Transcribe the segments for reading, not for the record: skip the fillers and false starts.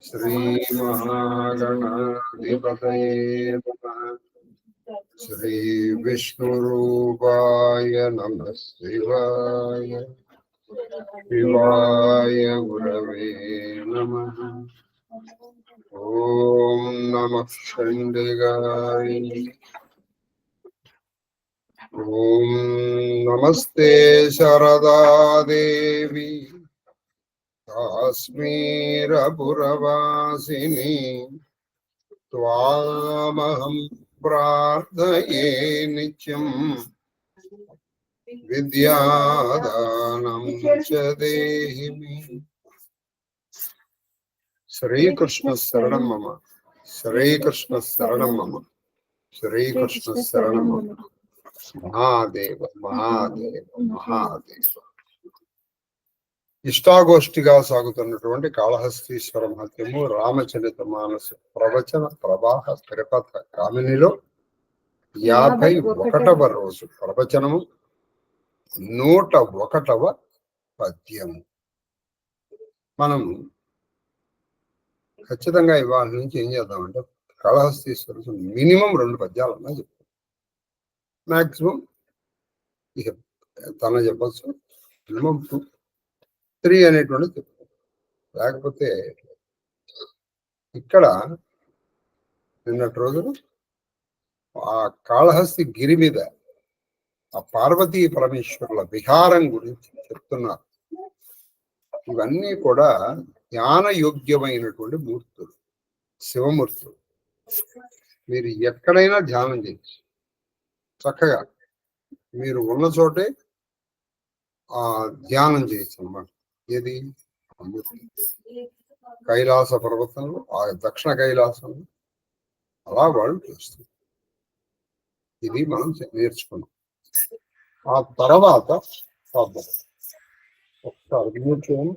श्रीमहागणाधिपतये नमः। श्रीविष्णुरूपाय नमः शिवाय शिवाय गुरवे नमः। ॐ नमः चण्डिकाय। ॐ नमस्ते शारदा देवी काश्मीरपुरवासिनी त्वामहं प्रार्थये नित्यं विद्यादानं च देहि मे। श्रीकृष्ण शरणं मम, श्रीकृष्ण शरणं मम, श्रीकृष्ण शरणं मम। महादेव महादेव महादेव। ఇష్టాగోష్ఠిగా సాగుతున్నటువంటి కాళహస్తీశ్వర మహత్యము రామచరిత మానస ప్రవచన ప్రవాహ తిరుపత కామినిలో 51వ రోజు ప్రవచనము 101వ పద్యము. మనం ఖచ్చితంగా ఇవాళ నుంచి ఏం చేద్దామంటే కాళహస్తీశ్వర మినిమం 2 పద్యాలన్నా చెప్తాం. మాక్సిమం తన చెప్పచ్చు, మినిమం 2, 3 అనేటువంటిది చెప్తాం. లేకపోతే ఇక్కడ నిన్నటి రోజులు ఆ కాళహస్తి గిరి మీద ఆ పార్వతీ పరమేశ్వరుల విహారం గురించి చెప్తున్నారు. ఇవన్నీ కూడా ధ్యాన యోగ్యమైనటువంటి మూర్తులు, శివమూర్తులు. మీరు ఎక్కడైనా ధ్యానం చేయొచ్చు. చక్కగా మీరు ఉన్న చోటే ఆ ధ్యానం చేయొచ్చు అన్నమాట. ఏది కైలాస పర్వతంలో, ఆ దక్షిణ కైలాసంలో అలా వాళ్ళు చేస్తారు. ఇది మనం నేర్చుకున్నాం. ఆ తర్వాత ఒకసారి చూడండి.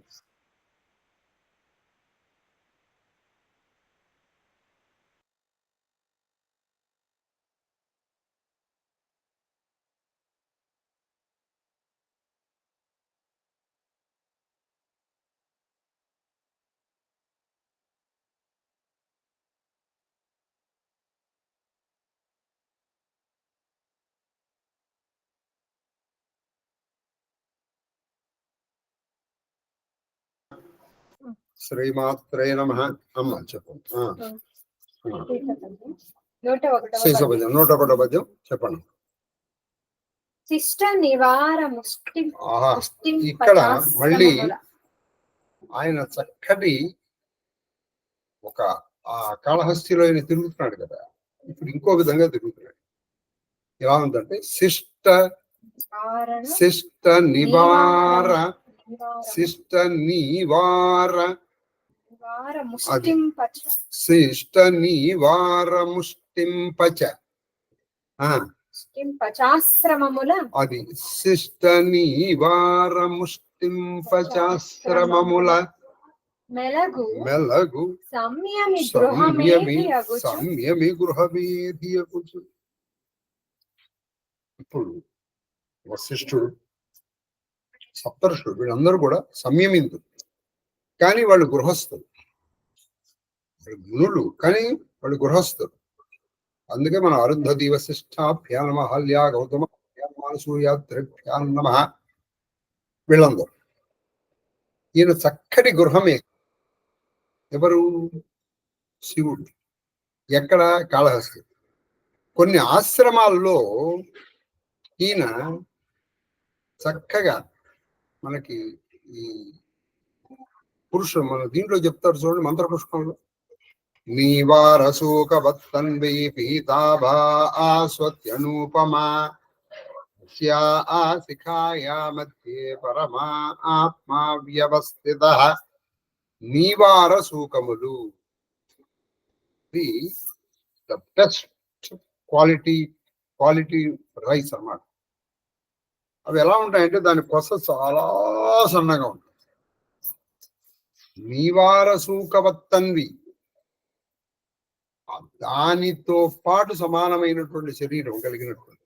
శ్రీమాత్రే నమః. అమ్మ చెప్పండి. 101వ పద్యం చెప్పండి. ఇక్కడ మళ్ళీ ఆయన చక్కటి ఒక ఆ కాళహస్తిలో ఆయన తిరుగుతున్నాడు కదా, ఇప్పుడు ఇంకో విధంగా తిరుగుతున్నాడు. ఎలా ఉందంటే శిష్ట నివార శిష్ట నివార శిష్ట నివార ముష్టింపచ. అది శిష్ట నివార ముష్టింపచాశ్రమముల మెలగు సంయమి గృహమేధియకుచు. ఇప్పుడు వశిష్ఠుడు, సప్తర్షుడు వీళ్ళందరూ కూడా సంయమింతులు, కానీ వాళ్ళు గృహస్థులు. వాళ్ళు గుణులు కానీ వాళ్ళు గృహస్థులు. అందుకే మన అరుంధతి వశిష్ఠాభ్యాం నమః, హల్యా గౌతమ సూర్యాద్రిభ్యాం నమః వీళ్ళందరూ. ఈయన చక్కటి గృహమే. ఎవరు? శివుడు. ఎక్కడ? కాళహస్తి. కొన్ని ఆశ్రమాల్లో ఈయన చక్కగా మనకి ఈ పురుషుడు మన దీంట్లో చెప్తారు చూడండి, మంత్రపుష్పంలో నీవారసూకవత్తన్వై పీతాభా ఆస్వత్యనూపమా శిఖాయా మధ్యే పరమా ఆత్మా వ్యవస్థితః. నీవార సూకములు ది బెస్ట్ క్వాలిటీ రైస్ అన్నమాట. అవి ఎలా ఉంటాయంటే దాని కొస చాలా సన్నగా ఉంటుంది. నీవార సూకవత్తన్వి, దానితో పాటు సమానమైనటువంటి శరీరం కలిగినటువంటి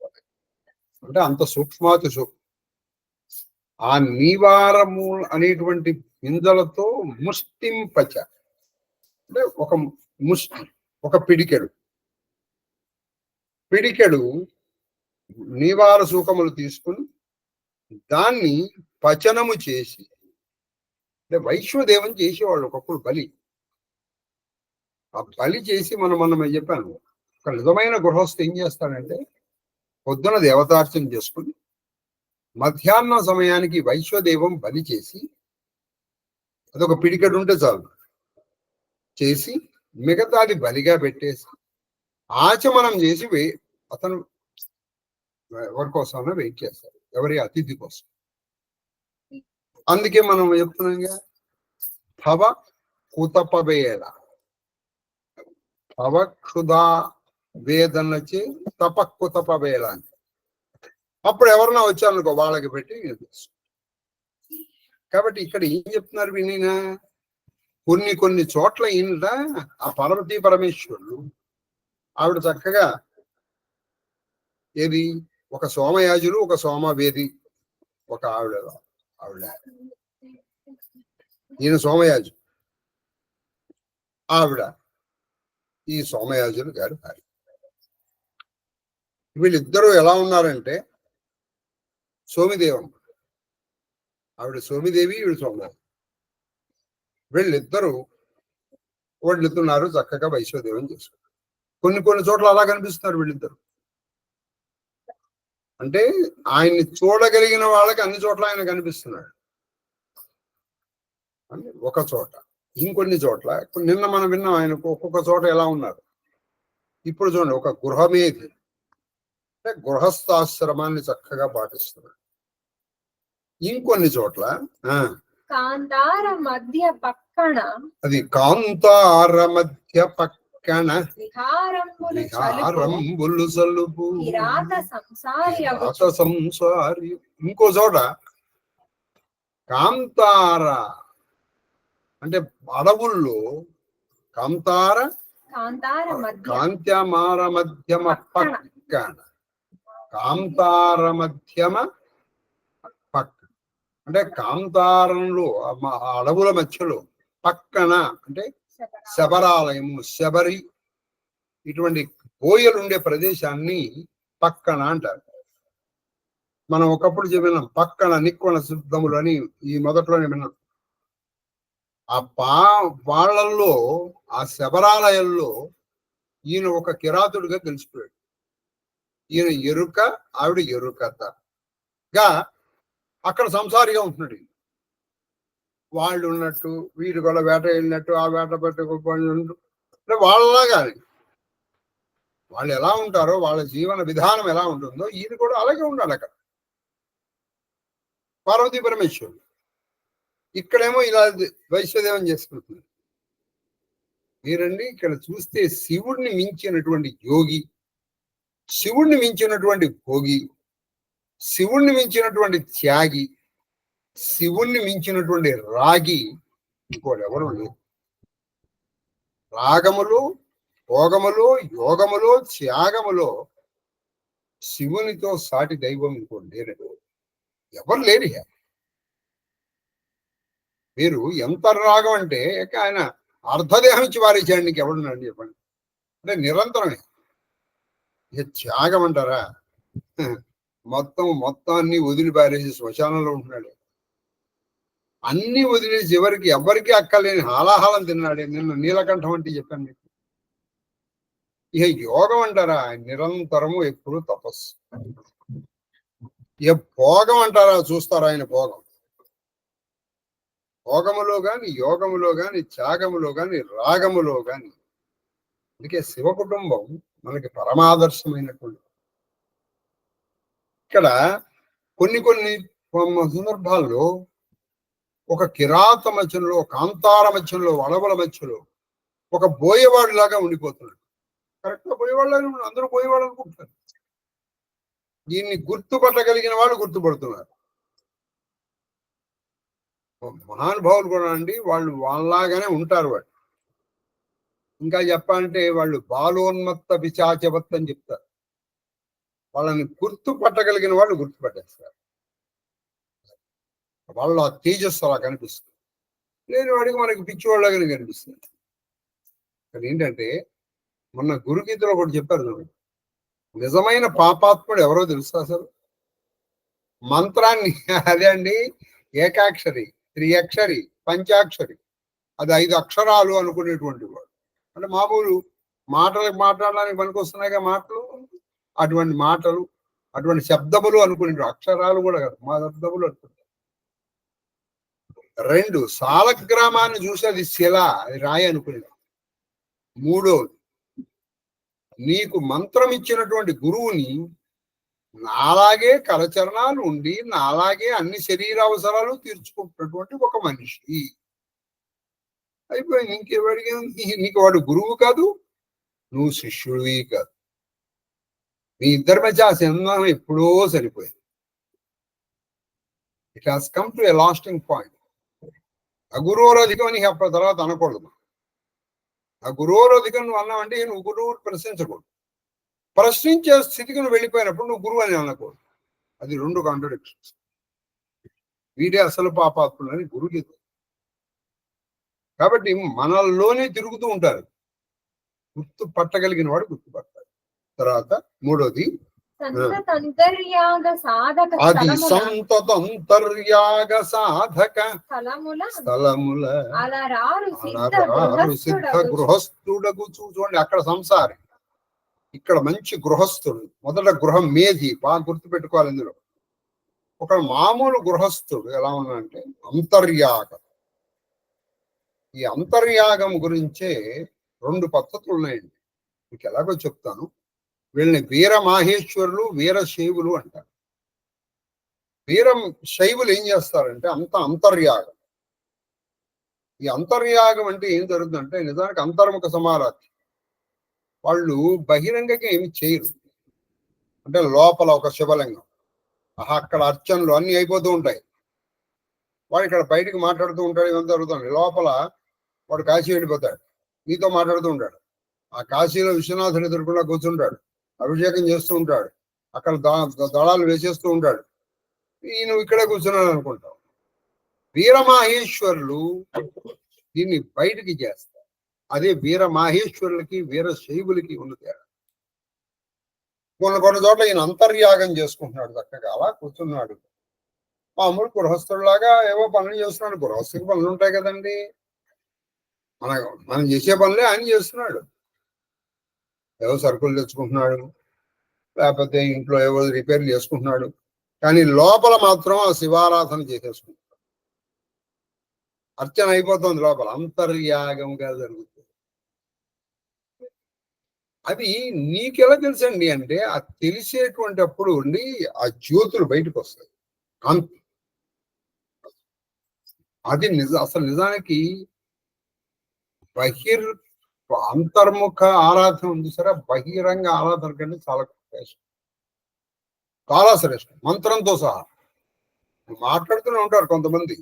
అంటే అంత సూక్ష్మాతి సూక్ష్మ. ఆ నీవారము అనేటువంటి గింజలతో ముష్టింపచ, అంటే ఒక ముష్టి, ఒక పిడికెడు నీవార సూకములు తీసుకుని దాన్ని పచనము చేసి, అంటే వైశ్వదేవం చేసేవాళ్ళు ఒకప్పుడు బలి. ఆ బలి చేసి మనం చెప్పాను, ఒక నిజమైన గృహస్థు ఏం చేస్తాడంటే పొద్దున దేవతార్చన చేసుకుని మధ్యాహ్నం సమయానికి వైశ్వదేవం బలి చేసి, అదొక పిడికెడు ఉంటే చాలు, చేసి మిగతాది బలిగా పెట్టేసి ఆచమనం చేసి అతను ఎవరి కోసమైనా వెయిట్ చేస్తారు, ఎవరి అతిథి కోసం. అందుకే మనం చెప్తున్నాం భవ కుతపవేళ, భవ క్షుధా వేదనచే తప కుతపవేళ అని. అప్పుడు ఎవరన్నా వచ్చారనుకో వాళ్ళకి పెట్టి కాబట్టి ఇక్కడ ఏం చెప్తున్నారు వినినా, కొన్ని చోట్ల ఈయన ఆ పార్వతీ పరమేశ్వరులు ఆవిడ చక్కగా ఏది ఒక సోమయాజులు, ఒక సోమవేది, ఒక ఆవిడ ఈయన సోమయాజు, ఆవిడ ఈ సోమయాజులు గారి భార్య. వీళ్ళిద్దరూ ఎలా ఉన్నారంటే సోమిదేవం, ఆవిడ సోమిదేవి, ఈవిడ సోమయాజు, వీళ్ళిద్దరూ వడ్లుతున్నారు, చక్కగా వైశ్వదేవం చేసుకుంటారు. కొన్ని చోట్ల అలా కనిపిస్తున్నారు వీళ్ళిద్దరు. అంటే ఆయన్ని చూడగలిగిన వాళ్ళకి అన్ని చోట్ల ఆయన కనిపిస్తున్నాడు. ఒక చోట, ఇంకొన్ని చోట్ల నిన్న మనం విన్నాం ఆయన ఒక్కొక్క చోట ఎలా ఉన్నారు. ఇప్పుడు చూడండి, ఒక గృహమేది అంటే గృహస్థాశ్రమాన్ని చక్కగా పాటిస్తున్నాడు. ఇంకొన్ని చోట్ల కాంతార మధ్య పక్కన, అది కాంతార మధ్య పక్కన విహారంబులు సలుపు సంసారి. ఇంకో చోట కాంతార అంటే అడవుల్లో కాంతార కాంత్యమార మధ్యమ పక్కన, కాంతార మధ్యమ పక్క అంటే కాంతారంలో అడవుల మధ్యలో, పక్కన అంటే శబరాలయము, శబరి ఇటువంటి బోయలు ఉండే ప్రదేశాన్ని పక్కన అంటారు. మనం ఒకప్పుడు విన్నాం పక్కన నిక్కోణ సిద్ధములు అని, ఈ మొదట్లోనే విన్నాం. ఆ వాళ్ళల్లో ఆ శబరాలయంలో ఈయన ఒక కిరాతుడిగా తెలిసిపోయాడు. ఈయన ఎరుక, ఆవిడ ఎరుకతగా అక్కడ సంసారిగా ఉంటున్నాడు. వాళ్ళు ఉన్నట్టు, వీడు కూడా వేట వెళ్ళినట్టు, ఆ వేట అంటే వాళ్ళలాగా వాళ్ళు ఎలా ఉంటారో, వాళ్ళ జీవన విధానం ఎలా ఉంటుందో ఈయన కూడా అలాగే ఉండాలి అక్కడ. పార్వతీ పరమేశ్వరుడు ఇక్కడేమో ఇలా వైశ్వదేవం చేసుకుంటున్నారు. మీరండి ఇక్కడ చూస్తే శివుడిని మించినటువంటి యోగి, శివుణ్ణి మించినటువంటి భోగి, శివుణ్ణి మించినటువంటి త్యాగి, శివుణ్ణి మించినటువంటి రాగి ఇంకోటి ఎవరు లేరు. రాగములు, భోగములు, యోగములు, త్యాగములో శివునితో సాటి దైవం ఇంకోటి లేరు, ఎవరు లేరు. మీరు ఎంత రాగం అంటే ఆయన అర్ధదేహం ఇచ్చి వారేసాడు, నీకు ఎవడున్నాడు చెప్పండి. అంటే నిరంతరమే. ఇక త్యాగం అంటారా, మొత్తాన్ని వదిలి పారేసి శ్మశానంలో ఉంటున్నాడు. అన్ని వదిలేసి ఎవరికి ఎవరికి అక్కలేని హాలాహలం తిన్నాడు. నిన్న నీలకంఠం అంటే చెప్పాను మీకు. ఇక యోగం అంటారా, నిరంతరము ఎప్పుడు తపస్సు. ఇక భోగం అంటారా, చూస్తారా ఆయన భోగం. భోగములో గాని, యోగములో గాని, త్యాగములో గాని, రాగములో గాని. అందుకే శివ కుటుంబం మనకి పరమాదర్శమైనటువంటి. ఇక్కడ కొన్ని సందర్భాల్లో ఒక కిరాత మధ్యంలో, కాంతార మధ్యంలో, అడవుల మధ్యలో ఒక బోయేవాడిలాగా ఉండిపోతున్నాడు. కరెక్ట్ గా బోయేవాళ్ళని అందరూ బోయేవాళ్ళు అనుకుంటున్నారు. దీన్ని గుర్తుపట్టగలిగిన వాళ్ళు గుర్తుపడుతున్నారు. మహానుభావులు కూడా అండి, వాళ్ళు వాళ్ళలాగానే ఉంటారు. వాళ్ళు ఇంకా చెప్పాలంటే వాళ్ళు బాలోన్మత్త పిశాచవత్ అని చెప్తారు. వాళ్ళని గుర్తుపట్టగలిగిన వాళ్ళు గుర్తుపట్టేస్తారు. వాళ్ళ తేజస్సు అలా కనిపిస్తుంది. లేని వాడికి మనకి పిచ్చివాళ్ళగానే కనిపిస్తుంది. ఇక్కడ ఏంటంటే మొన్న గురుగీతలో ఒకటి చెప్పారు చూడండి, నిజమైన పాపాత్ముడు ఎవరో తెలుసా అసలు? మంత్రాన్ని అదే అండి, ఏకాక్షరి, త్రియక్షరి, పంచాక్షరి, అది 5 అక్షరాలు అనుకునేటువంటి వాడు. అంటే మామూలు మాటలకు మాట్లాడడానికి పనికొస్తున్నాయిగా మాటలు, అటువంటి మాటలు, అటువంటి శబ్దములు అనుకునే అక్షరాలు కూడా కాదు, మా శబ్దములు అనుకుంటారు. 2 సాలగ్రామాన్ని చూసి అది శిల, అది రాయి అనుకునేది. 3వది నీకు మంత్రం ఇచ్చినటువంటి గురువుని నాలాగే కరచరణాలు ఉండి నాలాగే అన్ని శరీర అవసరాలు తీర్చుకుంటున్నటువంటి ఒక మనిషి. అయిపోయింది. ఇంకెవరికి నీకు వాడు గురువు కాదు, నువ్వు శిష్యుడివి కాదు. మీ ఇద్దరి మధ్య ఆ సంబంధం ఎప్పుడో సరిపోయింది. It has come to a lasting point. ఆ గురువురోధికం నీకు అప్పటి తర్వాత అనకూడదు. ఆ గురువురోధికం నువ్వు అన్నావంటే నువ్వు గురువు ప్రశ్నించకూడదు. ప్రశ్నించే స్థితికి నువ్వు వెళ్ళిపోయినప్పుడు నువ్వు గురువు అని అనకూడదు. అది 2 కాంట్రడిక్షన్స్. వీడే అసలు పాపాత్ములని గురువు. కాబట్టి మనల్లోనే తిరుగుతూ ఉంటారు. గుర్తు పట్టగలిగిన వాడు గుర్తుపడతాడు. తర్వాత 3వది అది సంతతంతర్యాగ సాధక స్థలముల సిద్ధ గృహస్థుడగు. చూడండి, అక్కడ సంసారి, ఇక్కడ మంచి గృహస్థుడు. మొదట గృహం మేధి, బాగా గుర్తు పెట్టుకోవాలి. ఇందులో ఒక మామూలు గృహస్థుడు ఎలా ఉన్నాడంటే అంతర్యాగం. ఈ అంతర్యాగం గురించే 2 పద్ధతులు ఉన్నాయండి. మీకు ఎలాగో చెప్తాను. వీళ్ళని వీర మాహేశ్వరులు, వీర శైవులు అంటారు. వీర శైవులు ఏం చేస్తారంటే అంతర్యాగం. ఈ అంతర్యాగం అంటే ఏం జరుగుతుందంటే నిజానికి అంతర్ముఖ సమారాధ్యం. వాళ్ళు బహిరంగంగా ఏమి చేయరు. అంటే లోపల ఒక శివలింగం, అక్కడ అర్చనలు అన్ని అయిపోతూ ఉంటాయి. వాడు ఇక్కడ బయటికి మాట్లాడుతూ ఉంటాడు, ఇవంతా జరుగుతుంది. లోపల వాడు కాశీ వెళ్ళిపోతాడు, నీతో మాట్లాడుతూ ఉంటాడు. ఆ కాశీలో విశ్వనాథుని ఎదురుకుండా కూర్చుంటాడు, అభిషేకం చేస్తూ ఉంటాడు, అక్కడ దళాలు వేసేస్తూ ఉంటాడు. నువ్వు ఇక్కడే కూర్చున్నాడు అనుకుంటావు. వీరమాహేశ్వరులు దీన్ని బయటికి చేస్తారు. అదే వీరమాహేశ్వరులకి వీర శైవులకి ఉన్న తేడా. కొన్ని చోట్ల ఈయన అంతర్యాగం చేసుకుంటున్నాడు, చక్కగా అలా కూర్చున్నాడు. మామూలు గృహస్థుడిలాగా ఏవో పనులు చేస్తున్నాడు. గృహస్థుకి పనులు ఉంటాయి కదండి, మనం చేసే పనులే ఆయన చేస్తున్నాడు. ఏవో సరుకులు తెచ్చుకుంటున్నాడు, లేకపోతే ఇంట్లో ఏవో రిపేర్లు చేసుకుంటున్నాడు. కానీ లోపల మాత్రం ఆ శివారాధన చేసేసుకుంటున్నాడు. అర్చన అయిపోతుంది, లోపల అంతర్యాగంగా జరుగుతుంది. అది నీకెలా తెలుసండి అంటే ఆ తెలిసేటువంటి అప్పుడు ఉండి ఆ జ్యోతులు బయటకు వస్తాయి, కాంతి. అది అసలు నిజానికి అంతర్ముఖ ఆరాధన ఉంది సరే, బహిరంగ ఆరాధన కంటే చాలా శ్రేష్టం, చాలా శ్రేష్టం. మంత్రంతో సహా మాట్లాడుతూనే ఉంటారు కొంతమంది,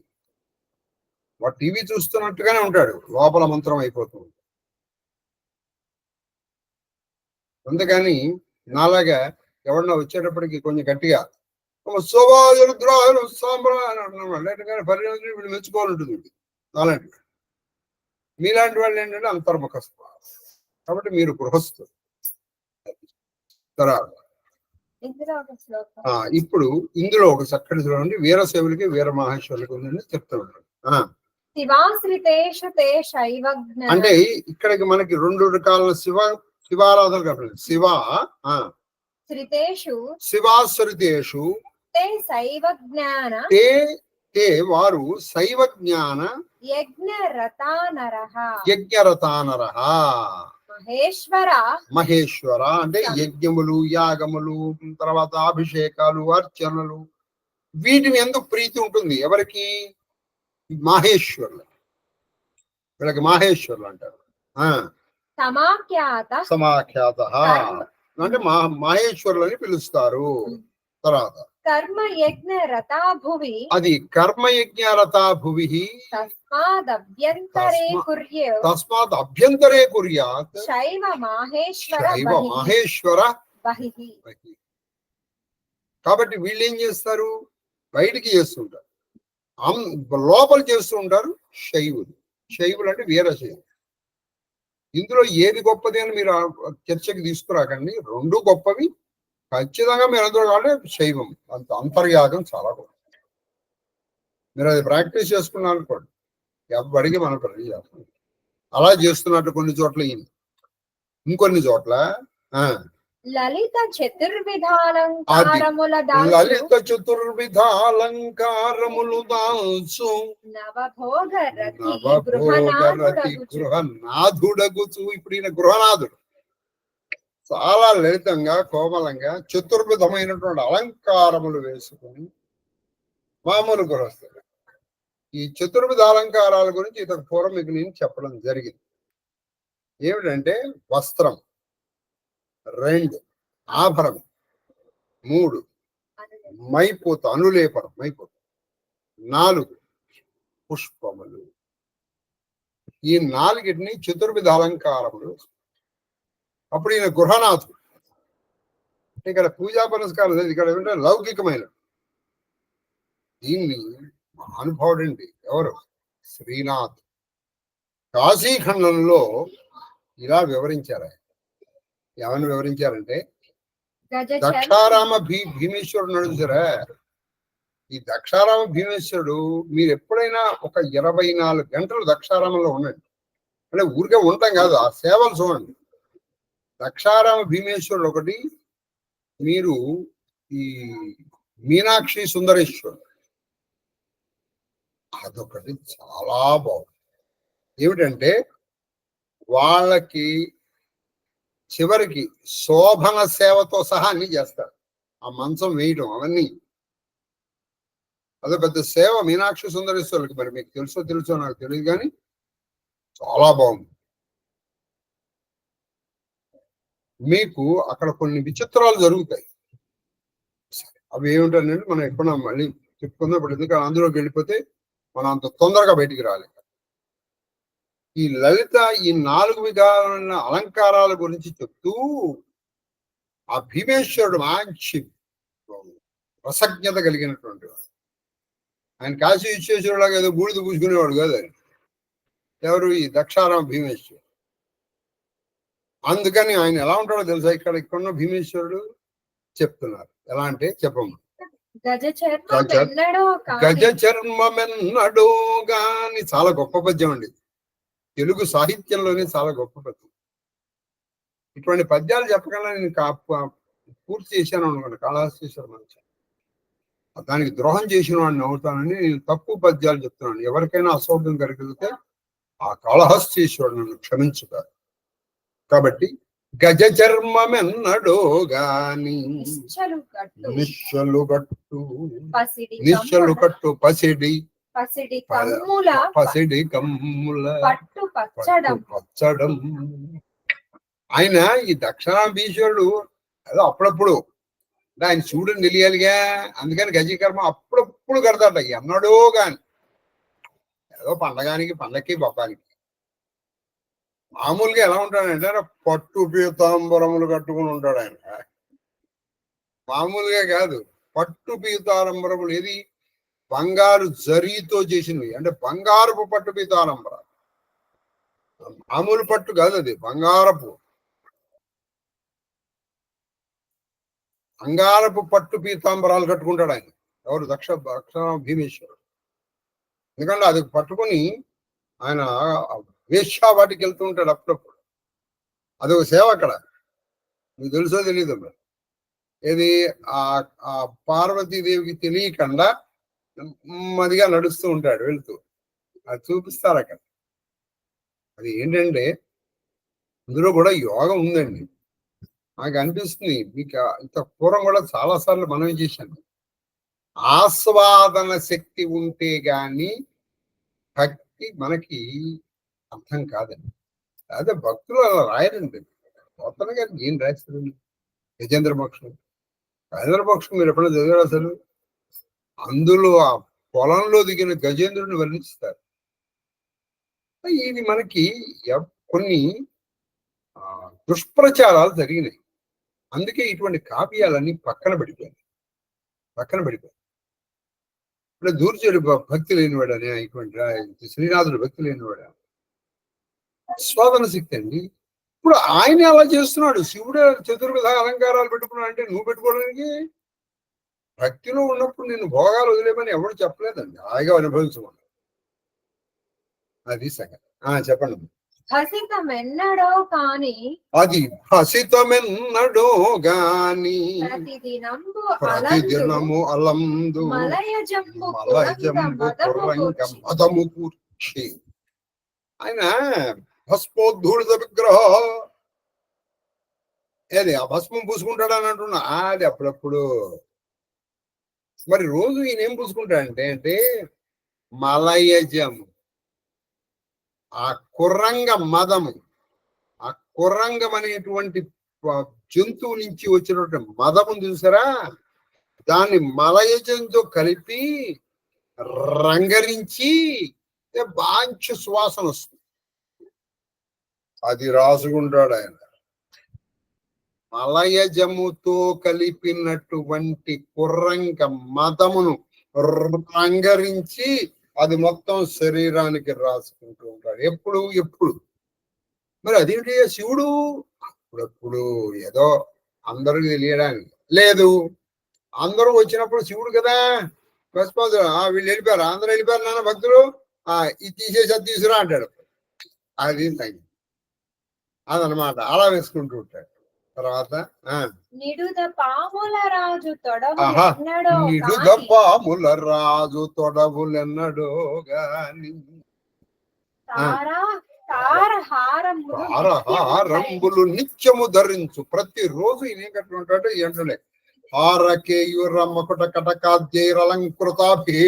వాడు టీవీ చూస్తున్నట్టుగానే ఉంటాడు, లోపల మంత్రం అయిపోతుంది. అందుకని నాలాగా ఎవరన్నా వచ్చేటప్పటికి కొంచెం గట్టిగా పరిణామం వీళ్ళు మెచ్చుకోవాలంటుంది. అలాంటి మీలాంటి వాళ్ళు ఏంటంటే అంతర్ముఖ. కాబట్టి మీరు గృహస్థులు. తర్వాత ఇప్పుడు ఇందులో ఒక చక్కటి చూడండి, వీరశైవులకి వీర మహేశ్వరులకి ఉందని చెప్తున్నాడు. అంటే ఇక్కడికి మనకి 2 రకాల శివారాధన కాబట్టి శివాశ్రితేషు వారు శైవ జ్ఞాన యజ్ఞరతానరః మహేశ్వర అంటే యజ్ఞములు, యాగములు, తర్వాత అభిషేకాలు, అర్చనలు, వీటిని ఎందుకు ప్రీతి ఉంటుంది ఎవరికి? మాహేశ్వరులు. వీళ్ళకి మాహేశ్వరులు అంటారు. సమాఖ్యాత అంటే మహేశ్వరులు అని పిలుస్తారు. తర్వాత కర్మయజ్ఞ రతా భువి, అది కర్మయజ్ఞ రతా భువి తస్మాద్ అభ్యంతరే కుర్యాత్ శైవ మహేశ్వర బహిః. కాబట్టి వీళ్ళు ఏం చేస్తారు? బయటికి చేస్తుంటారు, లోపల చేస్తూ ఉంటారు శైవులు. శైవులు అంటే వీరశైవులు. ఇందులో ఏది గొప్పది అని మీరు చర్చకి తీసుకురాకండి. రెండు గొప్పవి ఖచ్చితంగా. మీరు అందరూ కాబట్టి శైవం అంత అంతర్యాగం చాలా గొప్ప. మీరు అది ప్రాక్టీస్ చేసుకున్నారు అనుకోండి, ఎవ్వడికి మనం ప్రతి చేస్తాం. అలా చేస్తున్నట్టు కొన్ని చోట్ల ఇంకొన్ని చోట్ల లలిత చతుర్విధాలంకారముల లలిత చతుర్విధాలంకారములు దాల్చు నవభోగరతి గృహనాథుడగుచు. ఇప్పుడు ఈయన గృహనాథుడు. చాలా లలితంగా కోమలంగా చతుర్విధమైనటువంటి అలంకారములు వేసుకుని మామూలు గృహస్థుడు. ఈ చతుర్విధ అలంకారాల గురించి ఇంతకు పూర్వం మీకు నేను చెప్పడం జరిగింది. ఏమిటంటే వస్త్రం 2, ఆభరణం 3, మైపోత అనులేపనం మైపోత 4, పుష్పములు. ఈ 4టిని చతుర్విధ అలంకారములు. అప్పుడు ఈయన గృహనాథుడు. ఇక్కడ పూజా పురస్కారం లేదు, ఇక్కడ ఏమంటే లౌకికమైన. దీన్ని మహానుభావుడండి ఎవరు? శ్రీనాథ్ కాశీఖండంలో ఇలా వివరించారు. ఏమని వివరించారంటే, దక్షారామ భీమేశ్వరుడు నడుచురా. ఈ దక్షారామ భీమేశ్వరుడు మీరు ఎప్పుడైనా ఒక 24 గంటలు దక్షారామంలో ఉండండి. అంటే ఊరికే ఉంటాం కాదు, ఆ సేవలు చూడండి. దక్షారామ భీమేశ్వరుడు ఒకటి, మీరు ఈ మీనాక్షి సుందరేశ్వరుడు అదొకటి చాలా బాగుంది. ఏమిటంటే వాళ్ళకి చివరికి శోభన సేవతో సహా అన్ని చేస్తారు. ఆ మంచం వేయటం అవన్నీ అదో పెద్ద సేవ మీనాక్షి సుందరేశ్వరులకి. మరి మీకు తెలుసో నాకు తెలియదు, కానీ చాలా బాగుంది. మీకు అక్కడ కొన్ని విచిత్రాలు జరుగుతాయి. అవి ఏమిటంటే మనం ఎప్పుడన్నా మళ్ళీ చెప్పుకుందాం. ఇప్పుడు ఎందుకంటే అందులోకి వెళ్ళిపోతే మనం అంత తొందరగా బయటికి రాలేదు. ఈ లలిత ఈ 4 విధాలైన అలంకారాల గురించి చెప్తూ ఆ భీమేశ్వరుడు మంచి రసజ్ఞత కలిగినటువంటి వాడు. ఆయన కాశీ విశ్వేశ్వరులాగా ఏదో బూడిద పూసుకునేవాడు కాదు ఆయన. ఎవరు? ఈ దక్షారామ భీమేశ్వరుడు. అందుకని ఆయన ఎలా ఉంటాడో తెలుసా? ఇక్కడ భీమేశ్వరుడు చెప్తున్నారు. ఎలా అంటే చెప్పము. గజ చర్మమెన్నడో గాని. చాలా గొప్ప పద్యం అండి. తెలుగు సాహిత్యంలోనే చాలా గొప్ప పద్యం. ఇటువంటి పద్యాలు చెప్పకుండా నేను పూర్తి చేశాను అనుకోండి, కాళహస్తీశ్వర మంచి దానికి ద్రోహం చేసిన వాడిని అవుతానని నేను తక్కువ పద్యాలు చెప్తున్నాను. ఎవరికైనా అసౌకర్యం కలిగితే ఆ కాళహస్తీశ్వరుడు నన్ను క్షమించుతారు. కాబట్టి గజ చర్మమెన్నడో గాని నిశ్చలు కట్టు పసిడి కమ్ముల పచ్చడం. ఆయన ఈ దక్షిణాభీశ్వరుడు ఏదో అప్పుడప్పుడు అంటే ఆయన చూడని తెలియాలిగా. అందుకని గజకర్మ అప్పుడప్పుడు కడతాట, ఎన్నడో గాని. ఏదో పండగకి బొప్పానికి. మామూలుగా ఎలా ఉంటాడంటే పట్టు పీతాంబరములు కట్టుకుని ఉంటాడు ఆయన. మామూలుగా కాదు, పట్టు పీతాంబరములు. ఏది? బంగారు జరీతో చేసినవి, అంటే బంగారపు పట్టు పీతాంబరాలు. మామూలు పట్టు కాదు, అది బంగారపు పట్టు పీతాంబరాలు కట్టుకుంటాడు ఆయన. ఎవరు? దక్ష భీమేశ్వరుడు. ఎందుకంటే అది పట్టుకుని ఆయన వేశ్యా వాటికి వెళ్తూ ఉంటాడు అప్పుడప్పుడు. అదొక సేవ అక్కడ. మీకు తెలుసో తెలీదు. ఏది? ఆ పార్వతీదేవికి తెలియకుండా నెమ్మదిగా నడుస్తూ ఉంటాడు వెళ్తూ. అది చూపిస్తారు అక్కడ. అది ఏంటంటే అందులో కూడా యోగం ఉందండి. నాకు అనిపిస్తుంది, మీకు ఇంత పూర్వం కూడా చాలా సార్లు మనవి చేశాను. ఆస్వాదన శక్తి ఉంటే గాని భక్తి మనకి అర్థం కాదండి. అదే భక్తులు అలా రాయరండి. పోతన గారికి ఏం రాశారు? గజేంద్ర మోక్షం మీరు ఎప్పుడైనా చదివారు అసలు? అందులో ఆ పొలంలో దిగిన గజేంద్రుడిని వర్ణిస్తారు. ఇది మనకి కొన్ని దుష్ప్రచారాలు జరిగినాయి. అందుకే ఇటువంటి కావ్యాలన్నీ పక్కన పడిపోయాయి. ఇప్పుడు దూర్జుడు భక్తి లేనివాడని, ఇటువంటి శ్రీనాథుడు భక్తి లేనివాడా? స్వాదన శక్తి అండి. ఇప్పుడు ఆయన అలా చేస్తున్నాడు. శివుడు చతుర్విధ అలంకారాలు పెట్టుకున్నాడు అంటే నువ్వు పెట్టుకోవడానికి భక్తిలో ఉన్నప్పుడు నిన్ను భోగాలు వదిలేమని ఎవరు చెప్పలేదండి. హాయిగా అనుభవించమని. అది సంగతి. చెప్పండి. హసితమెన్నడో కాని అది హసితమెన్నడో గాని ప్రతిదినము అలందు మలయజంబు కుర్రంగ మదము కూర్చి ఆయన భస్మోద్ధూడిత విగ్రహ ఏది ఆ భస్మం పూసుకుంటాడు అని అంటున్నా. అది అప్పుడప్పుడు మరి రోజు ఈయన ఏం పూసుకుంటాడంటే అంటే మలయజము ఆ కుర్రంగ మదము, ఆ కుర్రంగం అనేటువంటి జంతువు నుంచి వచ్చినటువంటి మదము చూసారా, దాన్ని మలయజంతో కలిపి రంగరించి బాంచి సువాసన వస్తుంది. అది రాసుకుంటాడు ఆయన. మలయజముతో కలిపినటువంటి కుర్రంగ మదమును రంగరించి అది మొత్తం శరీరానికి రాసుకుంటూ ఉంటాడు. ఎప్పుడు మరి అదేంటి శివుడు అప్పుడప్పుడు ఏదో అందరికి తెలియడానికి లేదు. అందరూ వచ్చినప్పుడు శివుడు కదా ప్రస్పాదు వీళ్ళు వెళ్ళిపోయారు, అందరూ వెళ్ళిపోయారు నాన్న భక్తులు, ఇది తీసేసి అది తీసుకురా అంటాడు. అది తగ్గి అదనమాట. అలా వేసుకుంటూ ఉంటాడు. తర్వాత నిడుద పాముల రాజు తొడవులెన్నడో గాని హారహారంబులు నిత్యము ధరించు. ప్రతిరోజు ఈయన కట్టుకుంటాడు. ఏంటంటే హారకేయుర మకుట కటకాద్యైరలంకృతాభి.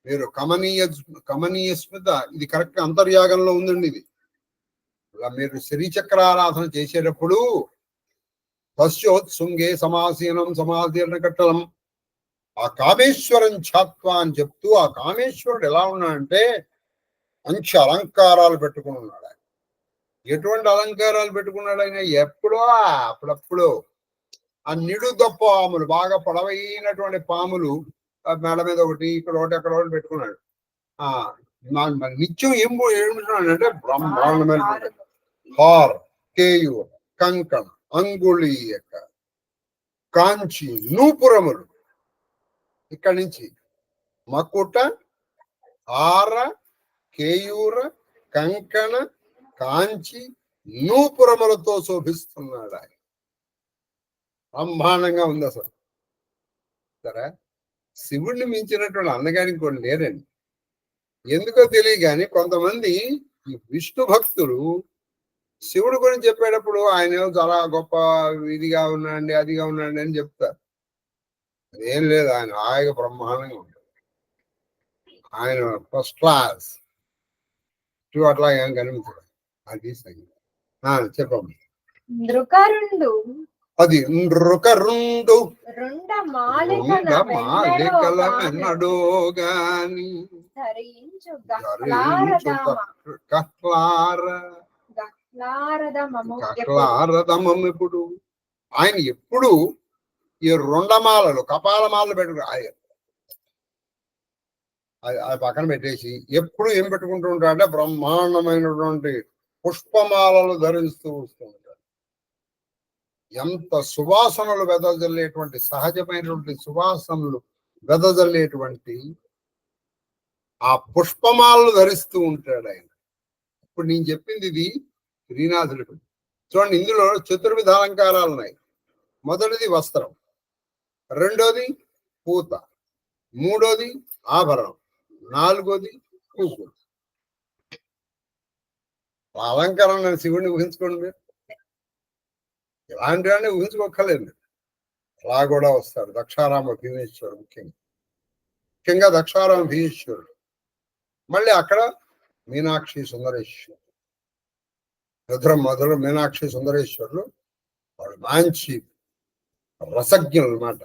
మీరు కమనీయ స్మిత ఇది కరెక్ట్ అంతర్యాగంలో ఉందండి. ఇది మీరు శ్రీచక్రారాధన చేసేటప్పుడు తస్యోత్సుంగే సమాసీన కట్టలం ఆ కామేశ్వరం ఛాత్వ అని చెప్తూ ఆ కామేశ్వరుడు ఎలా ఉన్నాడంటే మంచి అలంకారాలు పెట్టుకుని ఉన్నాడు. ఆయన ఎటువంటి అలంకారాలు పెట్టుకున్నాడు ఆయన? అప్పుడప్పుడు ఆ నిడుద పాములు, బాగా పొడవైనటువంటి పాములు మెడ మీద ఒకటి, ఇక్కడ ఒకటి, అక్కడ ఒకటి పెట్టుకున్నాడు. నిత్యం ఏమిటున్నాడంటే బ్రహ్మాండమైన హార్, కేయూర్, కంకణ, అంగుళీయక, కాంచి, నూపురములు, ఇక్కడి నుంచి మకుట, హార, కేయూర, కంకణ, కాంచి, నూపురములతో శోభిస్తున్నాడు ఆయన. బ్రహ్మాండంగా ఉంది అసలు. సరే, శివుడిని మించినటువంటి అందగానికి కూడా లేరండి. ఎందుకో తెలియదు కానీ కొంతమంది ఈ విష్ణు భక్తులు శివుడు గురించి చెప్పేటప్పుడు ఆయన చాలా గొప్ప ఇదిగా ఉన్నాడండి, అదిగా ఉన్నాడండి అని చెప్తారు. అదేం లేదు, ఆయన హాయిగా బ్రహ్మాండంగా ఉంటాడు. ఆయన ఫస్ట్ క్లాస్ అట్లా ఏం కనిపించదు. అది సంగీతం. చెప్పండి. అది నృకరుండు మాలికలమెన్నడో గాని ఇప్పుడు ఆయన ఎప్పుడు ఈ రుండమాలలు, కపాలమాలలు పెట్టుకు అది పక్కన పెట్టేసి ఎప్పుడు ఏం పెట్టుకుంటూ ఉంటాడంటే బ్రహ్మాండమైనటువంటి పుష్పమాలలు ధరిస్తూ వస్తూ ఉంటాడు. ఎంత సువాసనలు వెదజల్లేటువంటి, సహజమైనటువంటి సువాసనలు వెదజల్లేటువంటి ఆ పుష్పమాలను ధరిస్తూ ఉంటాడు ఆయన. ఇప్పుడు నేను చెప్పింది ఇది శ్రీనాథుడి. చూడండి, ఇందులో చతుర్విధ అలంకారాలు ఉన్నాయి. మొదటిది వస్త్రం, రెండోది పూత, మూడోది ఆభరణం, నాలుగోది పువ్వు. అలంకరణ శివుడిని ఊహించుకోండి మీరు. ఇలాంటి వాడిని ఊహించుకోక్కర్లేదు. అలా కూడా వస్తాడు దక్షారామ భీమేశ్వరుడు. ముఖ్యంగా దక్షారామ భీమేశ్వరుడు. మళ్ళీ అక్కడ మీనాక్షి సుందరేశ్వరుడు, మధుర మీనాక్షి సుందరేశ్వరులు వాళ్ళు మంచి రసజ్ఞులు అన్నమాట.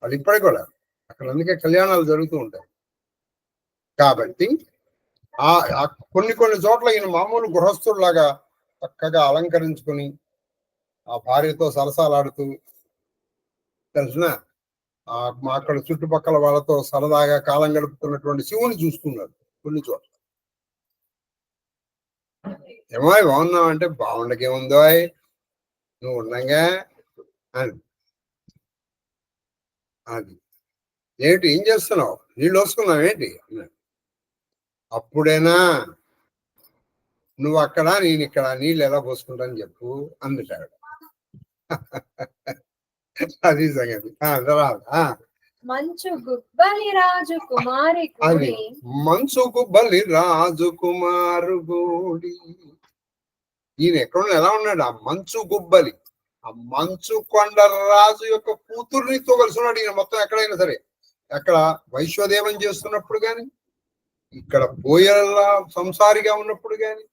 వాళ్ళు ఇప్పటికి కూడా అక్కడ అందుకే కళ్యాణాలు జరుగుతూ ఉంటాయి. కాబట్టి కొన్ని చోట్ల ఈయన మామూలు గృహస్థుడిలాగా చక్కగా అలంకరించుకొని ఆ భార్యతో సరసాలాడుతూ తెలిసిన అక్కడ చుట్టుపక్కల వాళ్ళతో సరదాగా కాలం గడుపుతున్నటువంటి శివుని చూస్తున్నారు కొన్ని చోట్ల. ఏమో బాగున్నావు అంటే బాగుండకేముందో నువ్వు ఉన్నాగా అని. అది ఏంటి ఏం చేస్తున్నావు, నీళ్ళు వస్తున్నావు ఏంటి అన్నాడు. అప్పుడేనా నువ్వు అక్కడ నేను ఇక్కడ నీళ్ళు ఎలా పోసుకుంటాను చెప్పు అందుతాడు. అది సంగతి. మంచు గుబ్బలి రాజు కుమారి అది మంచు గుబ్బలి రాజు కుమారు గోడి. ఈయన ఎక్కడ ఎలా ఉన్నాడు? ఆ మంచు గుబ్బలి, ఆ మంచు కొండ రాజు యొక్క కూతుర్నితో కలిసి ఉన్నాడు ఈయన. మొత్తం ఎక్కడైనా సరే, అక్కడ వైశ్వదేవం చేస్తున్నప్పుడు గాని, ఇక్కడ బోయల సంసారిగా ఉన్నప్పుడు గాని,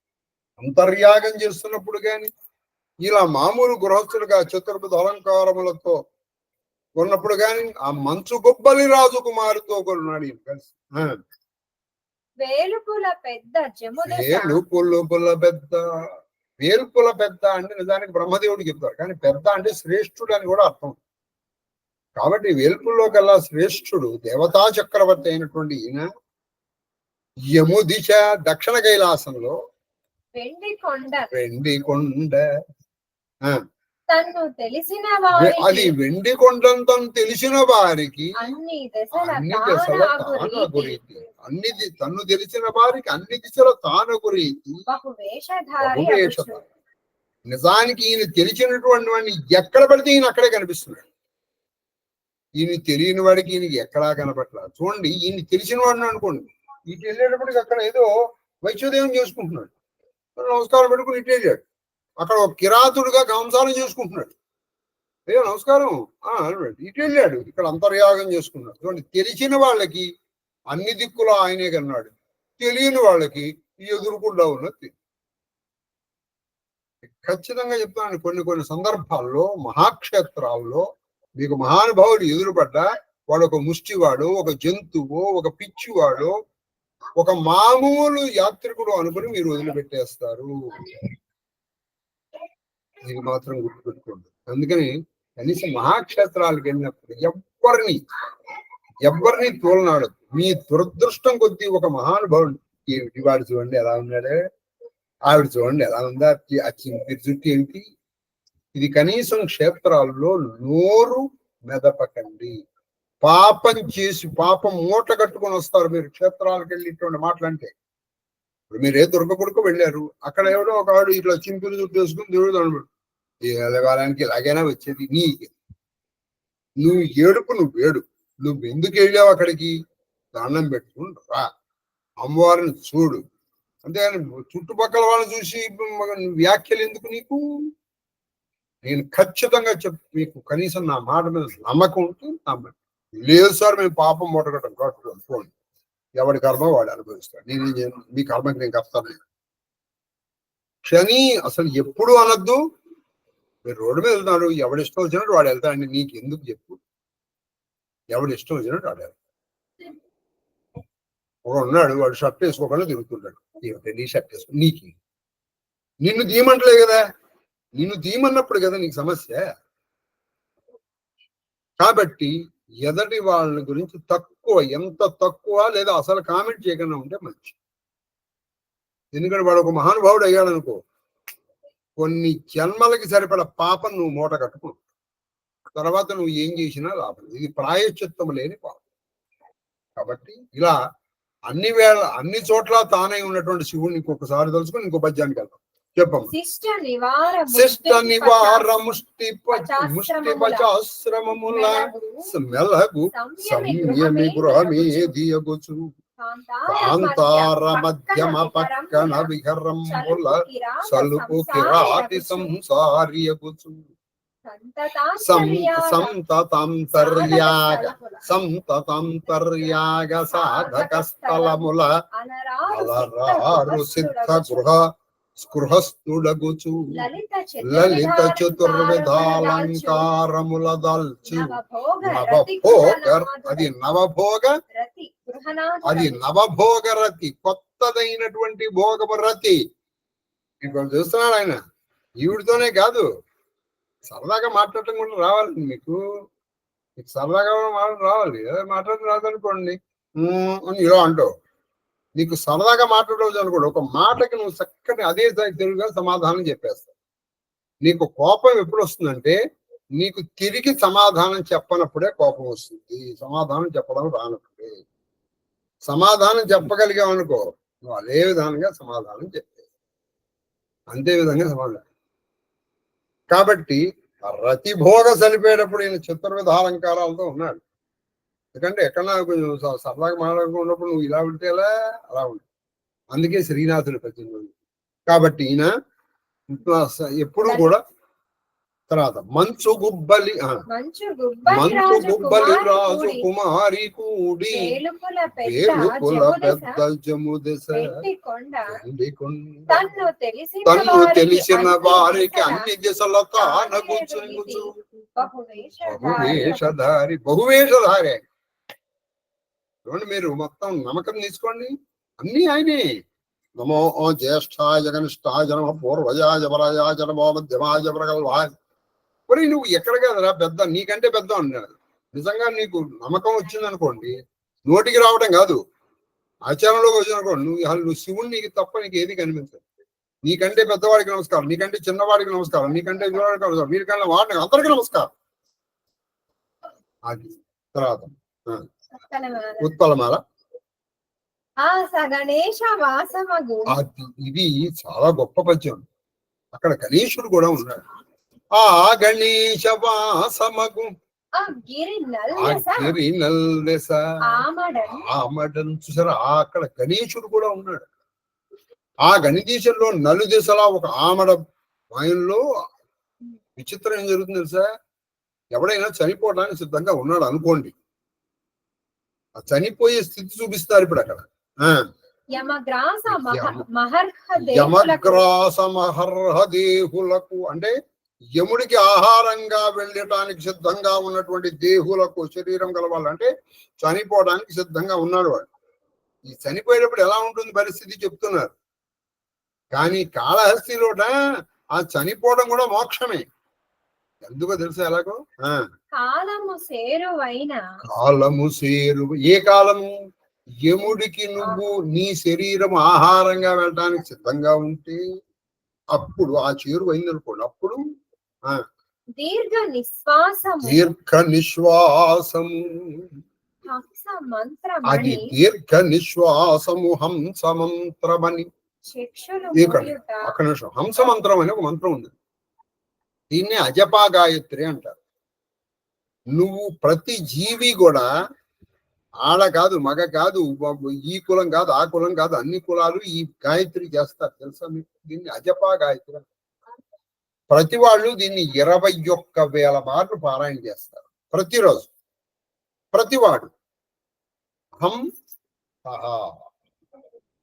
అంతర్యాగం చేస్తున్నప్పుడు గాని, ఇలా మామూలు గృహస్థులుగా చతుర్భుజ అలంకారములతో ఉన్నప్పుడు గాని ఆ మంచు గొబ్బలి రాజు కుమారుతో కొన్నాడు ఈయన కలిసి. వేలుపుల పెద్ద వేల్పుల పెద్ద అంటే నిజానికి బ్రహ్మదేవుడు చెప్తారు, కానీ పెద్ద అంటే శ్రేష్ఠుడు అని కూడా అర్థం. కాబట్టి వేల్పుల్లో కల్లా శ్రేష్ఠుడు దేవతా చక్రవర్తి అయినటువంటి ఈయన యము దిశ దక్షిణ కైలాసంలో వెండి కొండ. తను తెలిసిన వారికి, అది వెండి కొండను తను తెలిసిన వారికి అన్ని దశల తాను గురించి, తను తెలిసిన వారికి అన్ని దిశల తాను గురించి నిజానికి ఈయన తెలిసినటువంటి వాడిని ఎక్కడ పడితే ఈయన అక్కడే కనిపిస్తున్నాడు. ఈయన తెలియని వాడికి ఈయనకి ఎక్కడా కనపట్లేదు. చూడండి, ఈయన తెలిసిన వాడిని అనుకోండి, ఇటు వెళ్ళేటప్పటికి అక్కడ ఏదో వైశ్వదేవం చేసుకుంటున్నాడు, నమస్కారం పెట్టుకుని ఇటు వెళ్ళాడు. అక్కడ ఒక కిరాతుడుగా కంసాలం చేసుకుంటున్నాడు, అయ్యో నమస్కారం ఇటు వెళ్ళాడు. ఇక్కడ అంతర్యాగం చేసుకున్నాడు. చూడండి, తెలిసిన వాళ్ళకి అన్ని దిక్కులు ఆయనే కన్నాడు, తెలియని వాళ్ళకి ఎదురుకుండా ఉన్నది. ఖచ్చితంగా చెప్తాను, కొన్ని సందర్భాల్లో మహాక్షేత్రాల్లో మీకు మహానుభావుడు ఎదురుపడ్డా వాడు ఒక ముష్టివాడు, ఒక జంతువు, ఒక పిచ్చివాడు, ఒక మామూలు యాత్రికుడు అనుకుని మీరు వదిలిపెట్టేస్తారు. ఇది మాత్రం గుర్తుపెట్టుకోండి. అందుకని కనీసం మహాక్షేత్రాలకు వెళ్ళినప్పుడు ఎవరిని తోలనాడు. మీ దురదృష్టం కొద్దీ ఒక మహానుభావుడు, వాడు చూడండి ఎలా ఉన్నాడే, ఆవిడ చూడండి ఎలా ఉందా, మీరు చుట్టూ ఏంటి. ఇది కనీసం క్షేత్రాల్లో నోరు మెదపకండి. పాపం చేసి పాపం మూట కట్టుకొని వస్తారు మీరు క్షేత్రాలకు వెళ్ళి ఇటువంటి మాటలంటే. ఇప్పుడు మీరు ఏ దుర్గగుడికో వెళ్ళారు, అక్కడ ఎవడో ఒక వాడు ఇట్లా చింపులు చుట్టూ వేసుకుని దేవుడు అనబడు, ఎలగాలానికి ఇలాగైనా వచ్చేది నీకు. నువ్వు ఏడుపు, నువ్వు ఎందుకు వెళ్ళావు అక్కడికి? దండం పెట్టుకుని రా, అమ్మవారిని చూడు. అంతేగాని చుట్టుపక్కల వాళ్ళని చూసి వ్యాఖ్యలు ఎందుకు నీకు? నేను ఖచ్చితంగా మీకు కనీసం నా మాట మీద నమ్మకం ఉంటే నమ్మండి. లేదు సార్ మేము పాపం మూటగట్టం కట్టు అనుకోండి, ఎవడి కర్మ వాడు అనుభవిస్తాడు. నేను మీ కర్మకి నేను కర్తాను. శని అసలు ఎప్పుడు అనొద్దు. మీరు రోడ్డు మీద వెళ్తున్నాడు, ఎవడిష్టం వచ్చినట్టు వాడు వెళ్తాడండి, నీకు ఎందుకు చెప్పు? ఎవడిష్టం వచ్చినట్టు వాడు వెళ్తాడు. ఒక ఉన్నాడు, వాడు షర్ట్ వేసుకోకుండా తిరుగుతుంటాడు. నీ షర్ట్ వేసుకో, నీకు నిన్ను తీయమంటలే కదా, నిన్ను తీయమన్నప్పుడు కదా నీకు సమస్య. కాబట్టి ఎదటి వాళ్ళ గురించి తక్కువ, ఎంత తక్కువ లేదా అసలు కామెంట్ చేయకుండా ఉంటే మంచి. ఎందుకంటే వాడు ఒక మహానుభావుడు అయ్యాడు అనుకో, కొన్ని జన్మలకి సరిపడ పాపం నువ్వు మూట కట్టుకో, తర్వాత నువ్వు ఏం చేసినా లాభం. ఇది ప్రాయశ్చిత్తం లేని పాపం. కాబట్టి ఇలా అన్ని చోట్ల తానై ఉన్నటువంటి శివుడిని ఇంకొకసారి తెలుసుకొని ఇంకో పద్యానికి వెళ్తాం. చెప్పమ్మా. శిష్ట నివార ముష్టి పచాశ్రమముల మెలగు సంయమి గృహమేదియగుచు కాంతార మధ్యమ పక్కన విహరముల సలుపు కిరాతి సంసారియగుచు సంతతంతర్యాగ సాధక స్థలముల అలరారు సిద్ధ స్పృహస్థుడగుచు లలిత చతుర్విధాలంకారముల దల్చు నవభోగరతి, కొత్తదైనటువంటి భోగరతి. ఇప్పుడు చూస్తున్నాడు ఆయన. ఈవిడితోనే కాదు, సరదాగా మాట్లాడటం కూడా రావాలండి మీకు సరదాగా రావాలి. మాట్లాడటం రాదనుకోండి అని ఇలా అంటావు. నీకు సరదాగా మాట్లాడవచ్చు అనుకోండి, ఒక మాటకి నువ్వు చక్కటి అదే తెలుగుగా సమాధానం చెప్పేస్తావు. నీకు కోపం ఎప్పుడు వస్తుందంటే నీకు తిరిగి సమాధానం చెప్పనప్పుడే కోపం వస్తుంది, సమాధానం చెప్పడం రానప్పుడే. సమాధానం చెప్పగలిగావు అనుకో, నువ్వు అదే విధంగా సమాధానం చెప్పేది, అంతే విధంగా సమాధానం. కాబట్టి రతిభోగ సలిపేటప్పుడు ఈయన చతుర్విధ అలంకారాలతో ఉన్నాడు. ఎందుకంటే ఎక్కడన్నా కొంచెం సరదాగా మాట్లాడుకున్నప్పుడు నువ్వు ఇలా ఉంటే ఎలా అలా ఉంటావు. అందుకే శ్రీనాథుడు ప్రతినిధి. కాబట్టి ఈయన ఎప్పుడు కూడా తర్వాత మంచు గుబ్బలి రాజు కుమారి కూడి వేలుపుల పెద్ద జముదెస తన్ను తెలిసిన వారికి అన్ని దిశల తానగుచు బహువేషధారి. బహువేషధారి చూడండి, మీరు మొత్తం నమ్మకం తీసుకోండి, అన్ని ఆయనే. నమో జ్యేష్ఠాయ జగనిష్ఠాయ నమః పూర్వజాయ వరజాయ నమో మధ్యమాయ ప్రగల్భాయ. మరి నువ్వు ఎక్కడ కదరా పెద్ద, నీకంటే పెద్ద అన్నాడు. నిజంగా నీకు నమ్మకం వచ్చిందనుకోండి, నోటికి రావడం కాదు ఆచరణలోకి వచ్చిననుకోండి, నువ్వు శివుడు నీకు తప్ప నీకు ఏది కనిపించదు. నీకంటే పెద్దవాడికి నమస్కారం, నీకంటే చిన్నవాడికి నమస్కారం, నీకంటే నమస్కారం, వీరికన్నా వాడికి అందరికీ నమస్కారం. అది తర్వాత ఉత్పలమాల. ఇది చాలా గొప్ప పద్యం. అక్కడ గణేశుడు కూడా ఉన్నాడు. ఆ గణేశ వాసమగు గిరి నల్దెస ఆమడన్. చూసారా, అక్కడ గణేశుడు కూడా ఉన్నాడు. ఆ గణిదేశంలో నలుదెసలా ఒక ఆమడ వాయుల్లో విచిత్రం ఏం జరుగుతుంది తెలుసా? ఎవడైనా చనిపోవడానికి సిద్ధంగా ఉన్నాడు అనుకోండి, ఆ చనిపోయే స్థితి చూపిస్తారు ఇప్పుడు అక్కడ. యమగ్రాస మహర్హ దేహులకు అంటే యముడికి ఆహారంగా వెళ్ళటానికి సిద్ధంగా ఉన్నటువంటి దేహులకు, శరీరం గలవాళ్ళు అంటే చనిపోవడానికి సిద్ధంగా ఉన్నాడు వాడు. ఈ చనిపోయేటప్పుడు ఎలా ఉంటుంది పరిస్థితి చెప్తున్నారు. కానీ కాళహస్తిలోట ఆ చనిపోవడం కూడా మోక్షమే. ఎందుకో తెలుసా ఎలాగో? కాలము సేరు. ఏ కాలము? యముడికి నువ్వు నీ శరీరం ఆహారంగా వెళ్ళడానికి సిద్ధంగా ఉంటే అప్పుడు ఆ చేరువ అయిందనుకోండి, అప్పుడు దీర్ఘ నిశ్వాసము. అది దీర్ఘ నిశ్వాసము హంస మంత్రమని. అక్కడ నిమిషం, హంస మంత్రం అని ఒక మంత్రం ఉంది. దీన్ని అజపా గాయత్రి అంటారు. నువ్వు ప్రతి జీవి కూడా ఆడ కాదు, మగ కాదు, ఈ కులం కాదు, ఆ కులం కాదు, అన్ని కులాలు ఈ గాయత్రి చేస్తారు తెలుసా మీకు? దీన్ని అజపా గాయత్రి. ప్రతి వాళ్ళు దీన్ని 21,000 మార్లు పారాయణ చేస్తారు ప్రతిరోజు. ప్రతివాడు హం సహా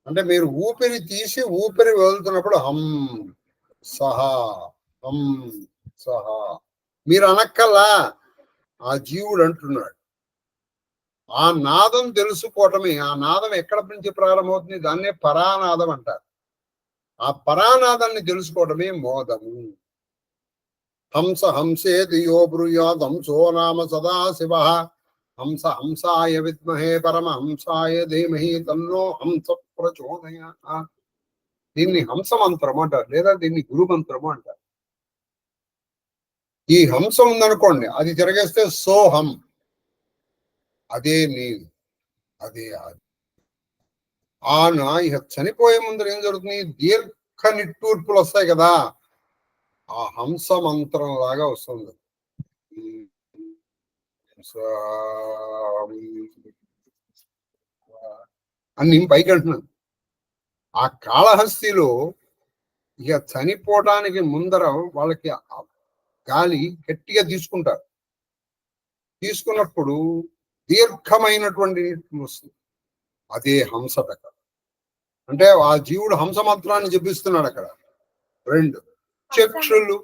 అంటే మీరు ఊపిరి తీసి ఊపిరి వదులుతున్నప్పుడు హం సహా హం సహా. మీరు అనక్కల్లా, ఆ జీవుడు అంటున్నాడు. ఆ నాదం తెలుసుకోవటమే. ఆ నాదం ఎక్కడ నుంచి ప్రారంభమవుతుంది? దాన్నే పరానాదం అంటారు. ఆ పరానాదాన్ని తెలుసుకోవటమే మోదము. హంస హంసేతి యో బ్రూయాద్ హంసో నామ సదాశివ హంస హంసాయ విద్మహే పరమహంసాయ ధీమహి తన్నో హంస ప్రచోదయాత్. దీన్ని హంస మంత్రము అంటారు, లేదా దీన్ని గురు మంత్రము అంటారు. ఈ హంస ఉందనుకోండి, అది తిరగేస్తే సోహం, అదే నీవు, అదే అది. ఇక చనిపోయే ముందర ఏం జరుగుతుంది? దీర్ఘ నిట్టూర్పులు వస్తాయి కదా, ఆ హంస మంత్రం లాగా వస్తుంది. అని పైకి అంటున్నాను. ఆ కాళహస్తిలో ఇక చనిపోవడానికి ముందర వాళ్ళకి గాలి గట్టిగా తీసుకుంటారు. తీసుకున్నప్పుడు దీర్ఘమైనటువంటి వస్తుంది, అదే హంస దగ్గర. అంటే ఆ జీవుడు హంస మంత్రాన్ని జపిస్తున్నాడు అక్కడ. 2 చక్షులు.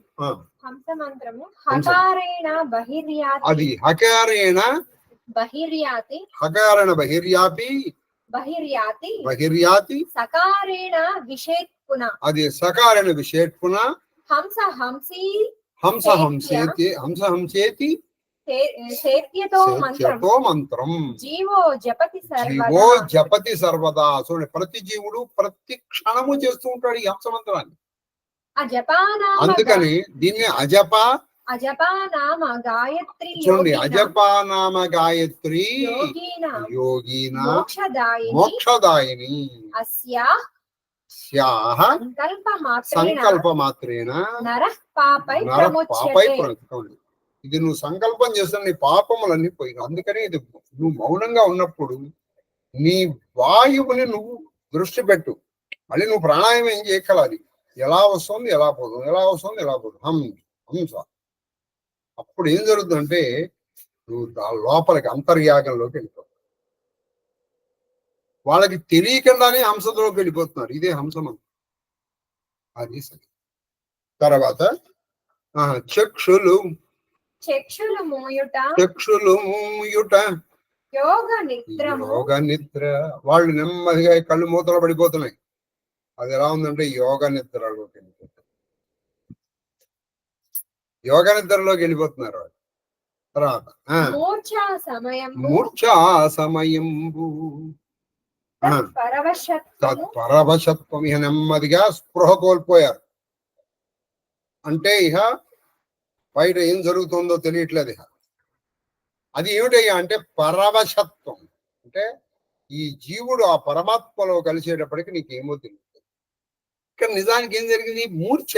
అది హకారేణ బహిర్యాతి సకారేణ విషేత్పున. అది సకారేణ విషేత్పున. హంస హంసేతి సేత్యతో మంత్రం సేత్యతో మంత్రం జీవో జపతి జీవో సర్వదా జపతి సర్వదా. చూడండి, ప్రతి జీవుడు ప్రతి క్షణము చేస్తూ ఉంటాడు ఈ హంస మంత్రాన్ని. అజపానామ అందుకని దీన్ని అజపానామ గాయత్రి చూడండి, యోగిన అజపానామ గాయత్రి యోగిన యోగిన మోక్షదాయిని మోక్షదాయిని అస్యాః స్యాహ సంకల్ప మాత్రేన నరః పాపై నర పాపై ప్రముచ్యతే. ప్రముఖం. ఇది నువ్వు సంకల్పం చేస్తున్న నీ పాపములన్నీ పోయి. అందుకని ఇది నువ్వు మౌనంగా ఉన్నప్పుడు నీ వాయువుని నువ్వు దృష్టి పెట్టు. మళ్ళీ నువ్వు ప్రాణాయామం ఏం చేయగలాలి, ఎలా వస్తుంది ఎలా పోతుంది, ఎలా వస్తుంది ఎలా పోతుంది, హంస. అప్పుడు ఏం జరుగుతుందంటే నువ్వు లోపలికి అంతర్యాగంలోకి వెళ్ళిపోతావు. వాళ్ళకి తెలియకుండానే హంసలోకి వెళ్ళిపోతున్నారు. ఇదే హంసమం. అది సరే. తర్వాత చక్షులు మూయుట చక్షులు మూయుట యోగ నిద్రము యోగ నిద్ర. వాళ్ళు నెమ్మదిగా కళ్ళు మూతలు పడిపోతున్నాయి. అది ఎలా ఉందంటే యోగ నిద్రలోకి వెళ్ళిపోతారు. యోగ నిద్రలోకి వెళ్ళిపోతున్నారు వాళ్ళు. తర్వాత మూర్ఛా సమయం మూర్ఛా సమయంబు పరవశత్వం. ఇక నెమ్మదిగా స్పృహ కోల్పోయారు. అంటే ఇక బయట ఏం జరుగుతుందో తెలియట్లేదు. ఇక అది ఏమిటయ్యా అంటే పరవశత్వం. అంటే ఈ జీవుడు ఆ పరమాత్మలో కలిసేటప్పటికి నీకేమో తెలియదు. ఇక్కడ నిజానికి ఏం జరిగింది, మూర్ఛ.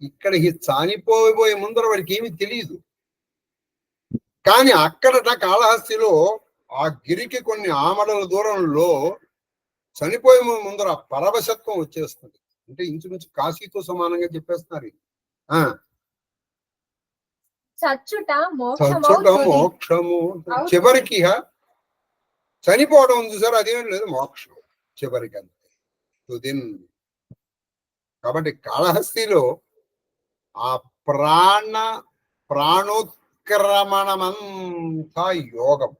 ఇక్కడ చనిపోయే ముందర వాడికి ఏమీ తెలియదు. కానీ అక్కడట కాళహస్తిలో ఆ గిరికి కొన్ని ఆమడల దూరంలో చనిపోయే ముందర పరవశత్వం వచ్చేస్తుంది. అంటే ఇంచుమించు కాశీతో సమానంగా చెప్పేస్తున్నారు. చచ్చుట మోక్షము. చివరికి చనిపోవడం చూసారు, అదేం లేదు, మోక్షం చివరికి అంతే. కాబట్టి కాళహస్తిలో ఆ ప్రాణోత్క్రమణమంతా యోగం.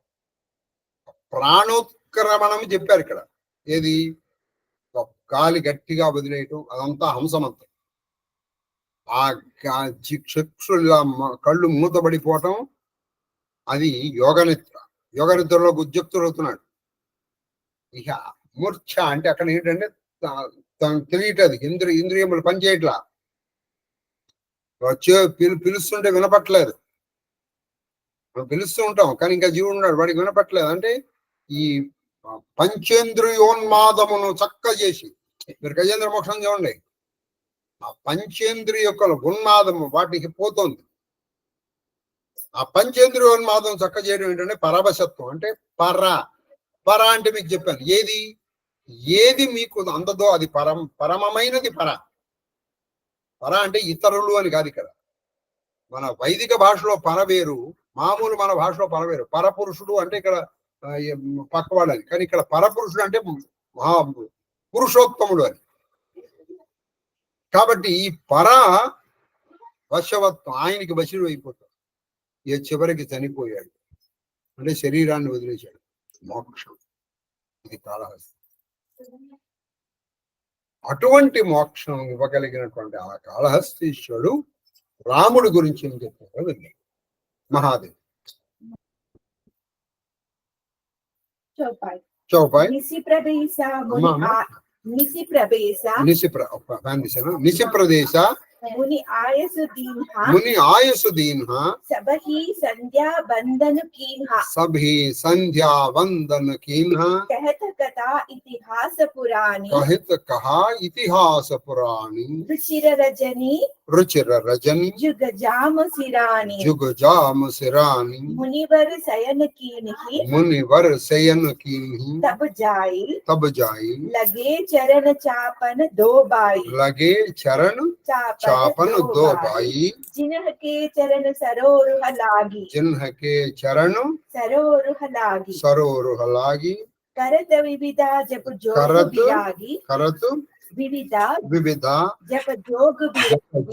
ప్రాణోత్క్రమణం చెప్పారు ఇక్కడ. ఏది, గాలి గట్టిగా వదిలేయటం, అదంతా హంసమంతం. ఆ చక్షుల కళ్ళు మూతబడిపోవటం, అది యోగనిద్ర. యోగనిద్రలో ఉద్యుక్తుడవుతున్నాడు. ఇక మూర్ఛ అంటే అక్కడ ఏంటంటే తెలియటది, ఇంద్రియములు పనిచేయట్లా. పిలుస్తుంటే వినపట్లేదు. మనం పిలుస్తూ ఉంటాం కానీ ఇంకా జీవుడు ఉన్నాడు, వాడికి వినపట్లేదు. అంటే ఈ పంచేంద్రియోన్మాదమును చక్క చేసి, మీరు గజేంద్ర మోక్షం చూడండి, ఆ పంచేంద్రియ యొక్క ఉన్మాదము వాటికి పోతుంది. ఆ పంచేంద్రియోన్మాదం చక్క చేయడం ఏంటంటే పరవశత్వం. అంటే పర అంటే మీకు చెప్పాను, ఏది మీకు అందదో అది పరమమైనది పర అంటే ఇతరులు అని కాదు. ఇక్కడ మన వైదిక భాషలో పర వేరు, మామూలు మన భాషలో పర వేరు. పరపురుషుడు అంటే ఇక్కడ పక్కవాడని, కానీ ఇక్కడ పరపురుషుడు అంటే పురుషోత్తముడు అని. కాబట్టి ఈ పర వశవత్వం ఆయనకి వశుడు అయిపోతాడు. చివరికి చనిపోయాడు అంటే శరీరాన్ని వదిలేశాడు. మోక్షం ఇది కాళహస్తి. అటువంటి మోక్షం ఇవ్వగలిగినటువంటి ఆ కాళహస్తీశ్వరుడు రాముడి గురించి ఏం చెప్పారో విన్నాం. మహాదేవ్ చౌపాయ్ నిశిప్రదేశ मुनि आयसु दीन्हा सबही संध्या बंधन कीन्हा कहत कथा इतिहास पुराणी रुचिर रजनी जुग जाम सिरानी मुनिवर शयन कीन्ही तब जाई लगे चरण चापन दो बाई चापन दो भाई जिन्ह के चरण सरोरुह लागी सरोरुह लागी करत विविधा जप जो करत వివిధ వివిధ జప జోగ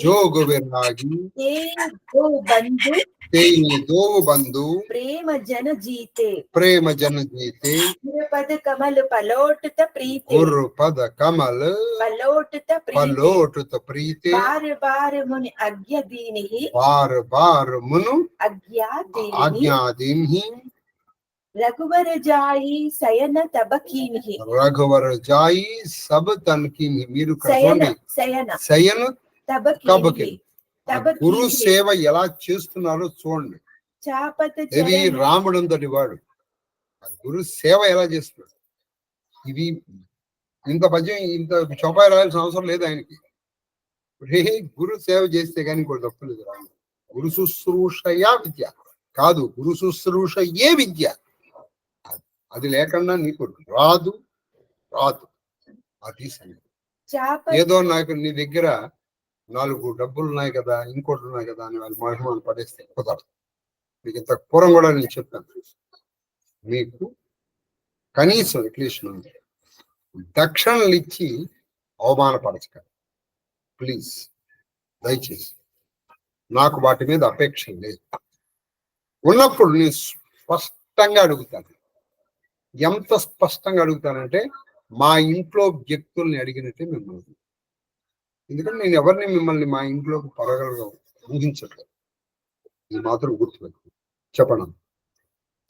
జోగ విరాగి బంధు तेई दो बंधु ప్రేమ జన జీతే प्रेम जन जीते పద కమల పలోటుత ప్రీతి गुरु पद कमल పలోటుత ప్రీతి पलोटुत प्रीते బార బార ముని అజ్ఞ దీనిహి बार बार मुनु అజ్ఞా దీనిహి आज्ञा दीन्हि రఘువర జాయి శయన తబకీనిహి रघुवर जाई सब तन की మీరు శయన కదండి శయన శయన తబకీనిహి తబకి గురు తబకీనిహి సేవ ఎలా చేస్తున్నారో చూడండి. చాపత ఇది చరణ రాముడు అంతటి వాడు గురు సేవ ఎలా చేస్తున్నాడు. ఇది ఇంత పద్యం ఇంత చౌపాయి రాయాల్సిన అవసరం లేదు ఆయనకి. గురు సేవ చేస్తే కానీ ఇంకోటి తప్పలేదు. రాముడు గురు శుశ్రూషయా విద్య కాదు, గురు శుశ్రూషయే విద్య. అది లేకుండా నీకు రాదు రాదు. అది సంగతి. ఏదో నాకు నీ దగ్గర 4 డబ్బులు ఉన్నాయి కదా, ఇంకోటి ఉన్నాయి కదా అని వాళ్ళు మహిమలు పడేస్తే కుదరదు. మీకు ఇంత పూర్వం కూడా నేను చెప్పాను, మీకు కనీసం అట్లీస్ట్ దక్షిణలు ఇచ్చి అవమానపరచకండి ప్లీజ్, దయచేసి. నాకు వాటి మీద అపేక్ష లేదు. ఉన్నప్పుడు నేను స్పష్టంగా అడుగుతాను. ఎంత స్పష్టంగా అడుగుతానంటే మా ఇంట్లో వ్యక్తుల్ని అడిగినట్టే మిమ్మల్ని. ఎందుకంటే నేను ఎవరిని మిమ్మల్ని మా ఇంట్లోకి పరగలుగా ఊహించట్లేదు. ఇది మాత్రం గుర్తుపెట్టు. చెప్పను.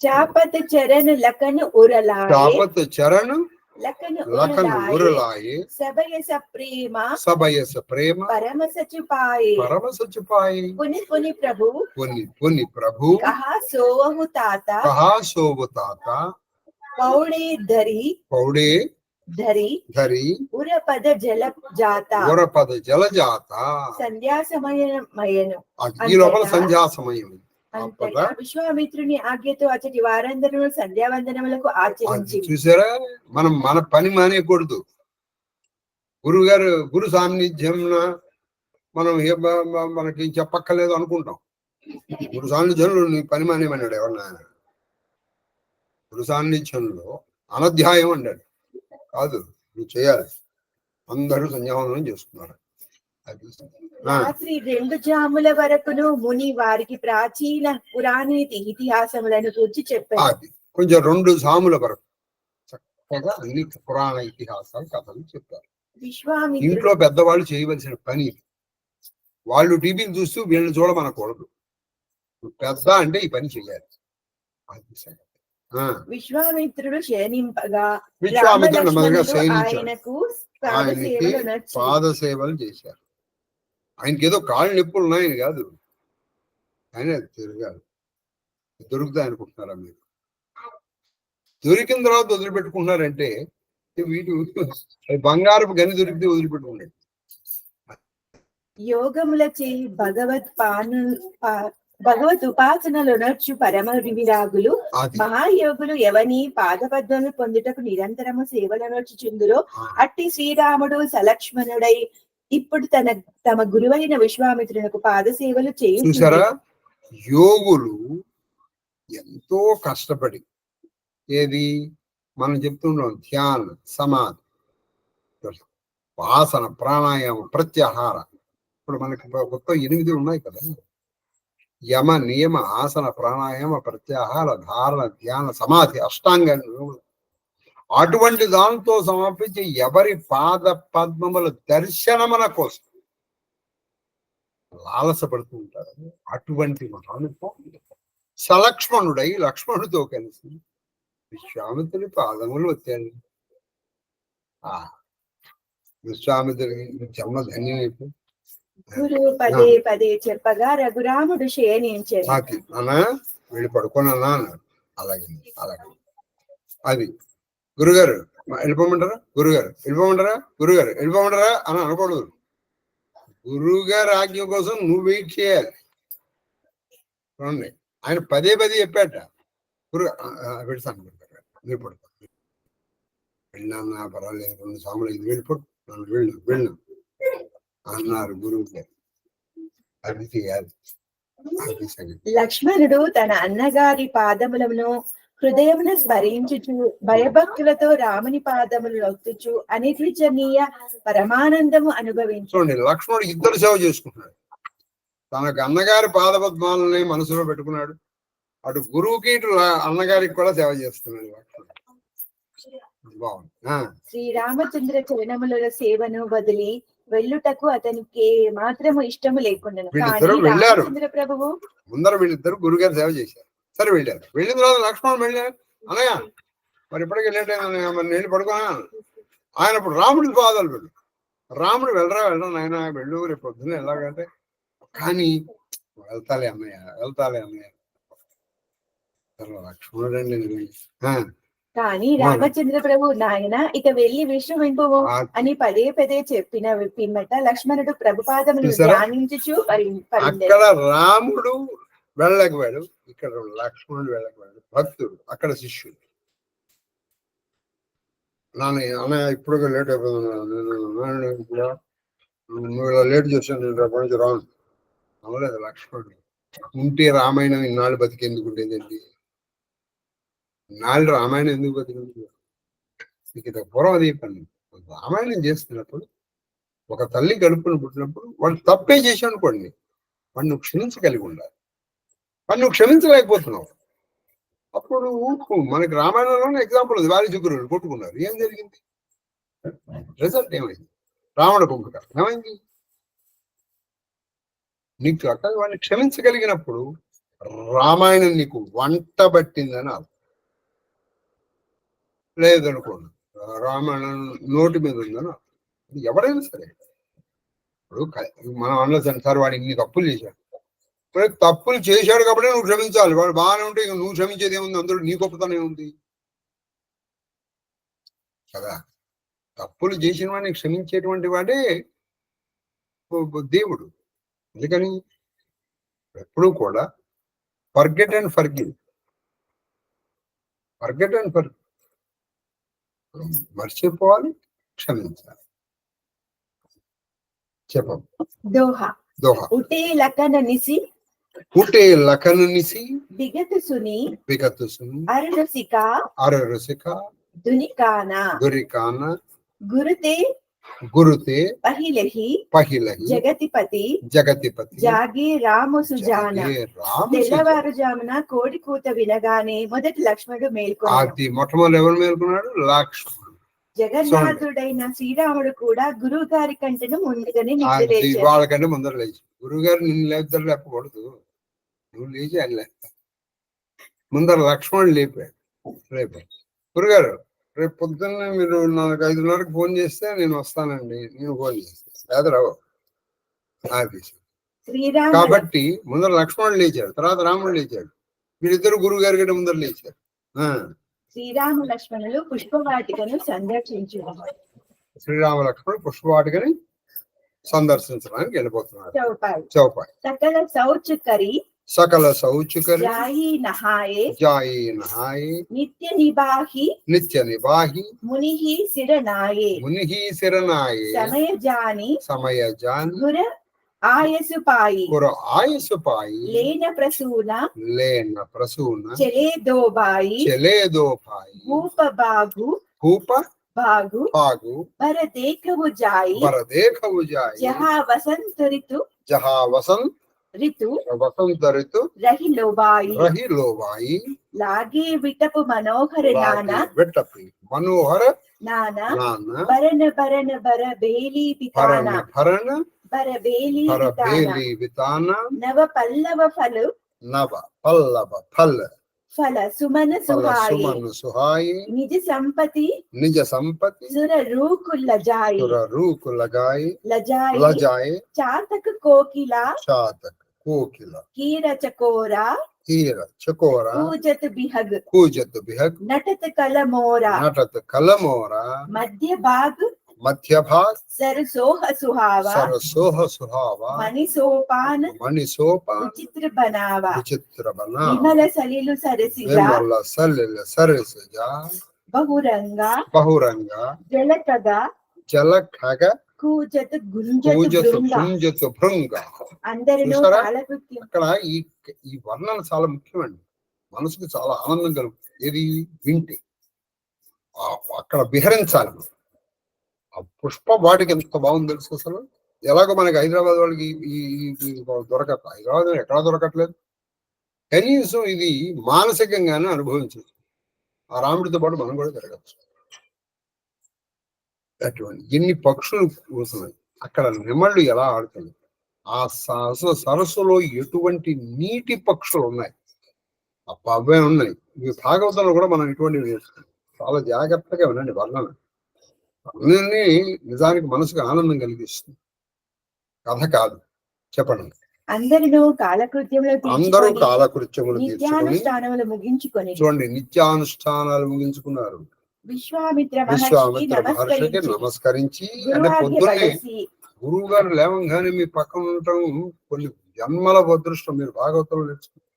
చాపత చరణ లకను ఉరలాయే చాపత చరణ్ లకను లకన్ ఉరలాయే సబయస ప్రేమ సబయస ప్రేమ పరమ సచుపాయే పరమ సచుపాయే పుని పుని ప్రభు పుని పుని ప్రభు కహా సోవహు తాత కహా శోభ తాత పౌడే ధరి పౌడే ధరి ధరి ఉరపద జల జాత ఉరపద జల జాత. సంధ్యా సమయమయను ఈ లోపల సంధ్యా సమయం. అంతటా విశ్వామిత్రుని ఆజ్ఞతో అతడి వారందరూ సంధ్యావందనములకు ఆచరించి. చూసారా, మనం మన పని మానేయకూడదు. గురువు గారు గురు సాన్నిధ్యం మనం మనకి చెప్పక్కర్లేదు అనుకుంటాం. గురు సాన్నిధ్యంలో నీ పని మానేమన్నాడు ఎవరన్నా? గురు సాన్నిధ్యంలో అనధ్యాయం అన్నాడు. కాదు, నువ్వు చేయాలి. అందరూ సంధ్యావందనం చేస్తున్నారు. రాత్రి 2 జాముల వరకును ముని వారికి ప్రాచీన పురాణీతి ఇతిహాసములను గురించి చెప్పారు. అది కొంచెం 2 జాముల వరకు చక్కగా అన్ని పురాణ ఇతిహాసాలు కథలు చెప్పారు. విశ్వామిత్రుడు ఇంట్లో పెద్దవాళ్ళు చేయవలసిన పని. వాళ్ళు టీవీని చూస్తూ వీళ్ళని చూడమనకూడదు. పెద్ద అంటే ఈ పని చేయాలి. అది విశ్వామిత్రుడు శయనింపగా విశ్వామిత్రుడు నెమ్మదిగా ఆయనకు పాద సేవలు చేశారు. ఆయనకి ఏదో కాళ్ళు నొప్పులు ఉన్నాయని కాదు, ఆయన తిరగాలి. దొరుకుతాయి అనుకుంటున్నారా మీరు? దొరికిన తర్వాత వదిలిపెట్టుకుంటున్నారంటే వీటి బంగారపు గని దొరికితే వదిలిపెట్టుకున్నాడు. యోగముల చేయి భగవత్ ఉపాసనలు నర్చు పరమ విరాగులు మహాయోగులు ఎవని పాదపద్మను పొందుటకు నిరంతరము సేవలు నర్చుచుందురో అట్టి శ్రీరాముడు సలక్ష్మణుడై ఇప్పుడు తమ గురువైన విశ్వామిత్రునకు పాద సేవలు చేయుచున్నారా. యోగులు ఎంతో కష్టపడి ఏది మనం చెప్తున్నాం, ధ్యాన సమాధి వాసన ప్రాణాయామ ప్రత్యాహార. ఇప్పుడు మనకి మొత్తం 8 ఉన్నాయి కదా. యమ నియమ ఆసన ప్రాణాయామ ప్రత్యాహార ధారణ ధ్యాన సమాధి అష్టాంగ. అటువంటి దాంతో సమర్పించి ఎవరి పాద పద్మముల దర్శనమున కోసం లాలసపడుతూ ఉంటారు. అటువంటి మహానుభావుడు సలక్ష్మణుడై లక్ష్మణుడితో కలిసి విశ్వామిత్రుడి పాదములు వచ్చాడు. విశ్వామిత్రుడికి జన్మ ధన్యమైపు. గురువు పదే పదే చెప్పగా రఘురాముడు శయనించాడు. అన్నా వెళ్ళి పడుకోనన్నా అన్నాడు. అలాగే అలాగే. అది గురుగారు వెళ్ళిపోమంటారా, గురుగారు వెళ్ళిపోమంటారా, గురుగారు వెళ్ళిపోమంటారా అని అనకూడదు. గురువుగారు ఆజ్ఞ కోసం నువ్వు వెయిట్ చేయాలి. చూడండి, ఆయన పదే పదే చెప్పాట. గురు పెడతాను మీరు పడుకో, వెళ్ళినా పర్వాలేదు, 2 సాములు ఇది వెళ్ళిపోడు, వెళ్ళు అన్నారు గురువు గారు. అది చేయాలి. లక్ష్మణుడు తన అన్నగారి పాదములను హృదయమును స్మరించుచు భయభక్తులతో రాముని పాదములు నొక్కుచు అనిర్వచనీయ పరమానందము అనుభవించు. చూడండి, లక్ష్మణుడు ఇద్దరు సేవ చేసుకుంటున్నాడు. తనకు అన్నగారి పాదపద్మాలని మనసులో పెట్టుకున్నాడు, అటు గురువుకి ఇటు అన్నగారికి కూడా సేవ చేస్తున్నాడు లక్ష్మణుడు. బాగుంది. శ్రీరామచంద్ర చరణముల సేవను వదిలి వెళ్ళుటకు అతనికి మాత్రము ఇష్టము లేకుండా రామచంద్ర ప్రభువు ముందర వీళ్ళిద్దరు గురుగారు సేవ చేశారు. సరే వెళ్ళారు. వెళ్ళిన తర్వాత లక్ష్మణుడు వెళ్ళారు. అన్నయ్య మరి ఇప్పటికీ లేట్ అయింది, మరి నేను పడుకున్నా. ఆయన ఇప్పుడు రాముడి పాదాలు వెళ్ళు. రాముడు వెళ్ళరా నాయన వెళ్ళు, రేపు పొద్దున్న ఎలాగంటే కానీ వెళ్తాలే అన్నయ్య లక్ష్మణుడు అండి. కానీ రామచంద్ర ప్రభు నాయన ఇక వెళ్లి విశ్రమింపుము అని పదే పదే చెప్పిన పిమ్మట లక్ష్మణుడు ప్రభుపాదమును ధ్యానించుచు అక్కడ రాముడు వెళ్ళకపోయాడు, ఇక్కడ లక్ష్మణుడు వెళ్ళకపోయాడు. భక్తుడు, అక్కడ శిష్యుడు. అన్నయ్య ఇప్పుడు లేట్ అయిపోతుంది, నువ్వు ఇలా లేట్ చేశాను, నేను రేపు నుంచి రాను అనలేదు లక్ష్మణుడు. ఉంటే రామాయణం ఇన్నాళ్ళు బతికేందుకు ఉండేదండి? నాళ్ళు రామాయణం ఎందుకు బతికింది? మీకు ఇంత పూర్వం అది చెప్పండి. రామాయణం చేస్తున్నప్పుడు ఒక తల్లి కడుపును పుట్టినప్పుడు వాడు తప్పే చేశాను అనుకోండి, వాడు నువ్వు క్షమించగలిగి ఉండాలి. వాడు నువ్వు క్షమించలేకపోతున్నావు. అప్పుడు మనకి రామాయణంలోనే ఎగ్జాంపుల్ ఉంది. వారి చిగురులు కొట్టుకున్నారు. ఏం జరిగింది? రిజల్ట్ ఏమైంది? రావణ కుంభకం ఏమైంది? నీకు అక్కడ వాడిని క్షమించగలిగినప్పుడు రామాయణం నీకు వంట పట్టిందని అర్థం. లేదనుకోండి, రామాయణం నోటి మీద ఉందని అర్థం. ఎవరైనా సరే ఇప్పుడు మనం అనలేదు సార్ వాడు ఇన్ని తప్పులు చేశాడు. తప్పులు చేశాడు కాబట్టి నువ్వు క్షమించాలి. వాడు బాగానే ఉంటే నువ్వు క్షమించేది ఏముంది? అందులో నీ గొప్పతనం ఏముంది కదా? తప్పులు చేసిన వాడిని క్షమించేటువంటి వాడే దేవుడు. అందుకని ఎప్పుడూ కూడా ఫర్గెట్ అండ్ ఫర్గివ్, మర్చిపోవాలి, క్షమించాలి. చెప్పం దోహా ఉటే లకననిసి విగత సుని అరరసిక దునికాన గురుతే పహిలహి జగతిపతి జాగే రాము సుజాన. తెల్లవారుజామున కోడి కూత వినగానే మొదటి లక్ష్మణుడు మేల్కొన్నాడు. మొట్టమొదటి ఎవరు మేల్కొన్నాడు? లక్ష్మణుడు. జగన్నాథుడైన శ్రీరాముడు కూడా గురువు గారి కంటే ముందుగానే వాళ్ళకంటే ముందర లేచి, గురువు గారు నిన్ను లేపకూడదు, నువ్వు లేచి అని లేపా. ముందర లక్ష్మణుడు లేపాడు. గురుగారు రేపు పొద్దున్న మీరు నాకు 5:30కి ఫోన్ చేస్తే నేను వస్తానండి, నేను ఫోన్ చేస్తాను, లేదా రావు. కాబట్టి ముందర లక్ష్మణుడు లేచాడు, తర్వాత రాముడు లేచాడు. వీళ్ళిద్దరు గురువు గారి కంటే ముందర లేచారు. శ్రీరామ లక్ష్మణులు పుష్పవాటికను సందర్శించారు. శ్రీరామ లక్ష్మణుడు పుష్పవాటికని సందర్శించడానికి వెళ్ళిపోతున్నారు. చౌపాయి సకల శౌచుకరి జాయి నహాయే నిత్య నిబాహి మునిహి శిరనాయే సమయజాని గుర ఆయసుపాయి లేన ప్రసూన చలే దోబాయి భూప బాగు బరదేఖవు జాయి జహా వసంత రితు వసంత రితు రహిలోబాయి లాగే విటపు మనోహర నానా భరణ బర బేలి వితాన నవ పల్లవ ఫల సుమన సుహాయి నిజ సంపతి సుర రూకు లజాయి చాతక కోకిల కీర చకోరా కూజత్ బిహగ్ నటత కలమోరా మధ్య భాగ్ सरसोह सुहावा मणिसोपान विचित्र बनावा विमल सलिलु सरसिजा बहुरंगा जलखग కూజత్ గుంజత్ భృంగ. అందరిలో అక్కడ ఈ వర్ణన చాలా ముఖ్యమండి. మనసుకు చాలా ఆనందం కలుగుతుంది. ఏది వింటే అక్కడ విహరించాలి. ఆ పుష్ప వాటికి ఎంత బాగుంది తెలుసు అసలు. ఎలాగో మనకి హైదరాబాద్ వాళ్ళకి దొరకట్లేదు, హైదరాబాద్ ఎక్కడా దొరకట్లేదు. కనీసం ఇది మానసికంగానే అనుభవించవచ్చు. ఆ రాముడితో పాటు మనం కూడా తిరగచ్చు. అటువంటి ఎన్ని పక్షులు కూర్చున్నాయి అక్కడ, నెమళ్ళు ఎలా ఆడుతున్నాయి, ఆ సరస్సులో ఎటువంటి నీటి పక్షులు ఉన్నాయి, అవే ఉన్నాయి. ఇవి భాగవతంలో కూడా మనం ఇటువంటివి నేర్చుకున్నాం. చాలా జాగ్రత్తగా వినండి వర్ణన. అన్నీ నిజానికి మనసుకు ఆనందం కలిగిస్తుంది, కథ కాదు. చెప్పండి. అందరూ కాలకృత్యములు తీర్చుకొని ముగించుకొని చూడండి, నిత్యానుష్ఠానాలు ముగించుకున్నారు. విశ్వామిత్ర మహర్షికి నమస్కరించి, అంటే పొద్దున్నే గురువు గారు లేవంగానే మీ పక్కన ఉండటం కొన్ని జన్మల అదృష్టం. మీరు భాగవతంలో నేర్చుకున్నారు.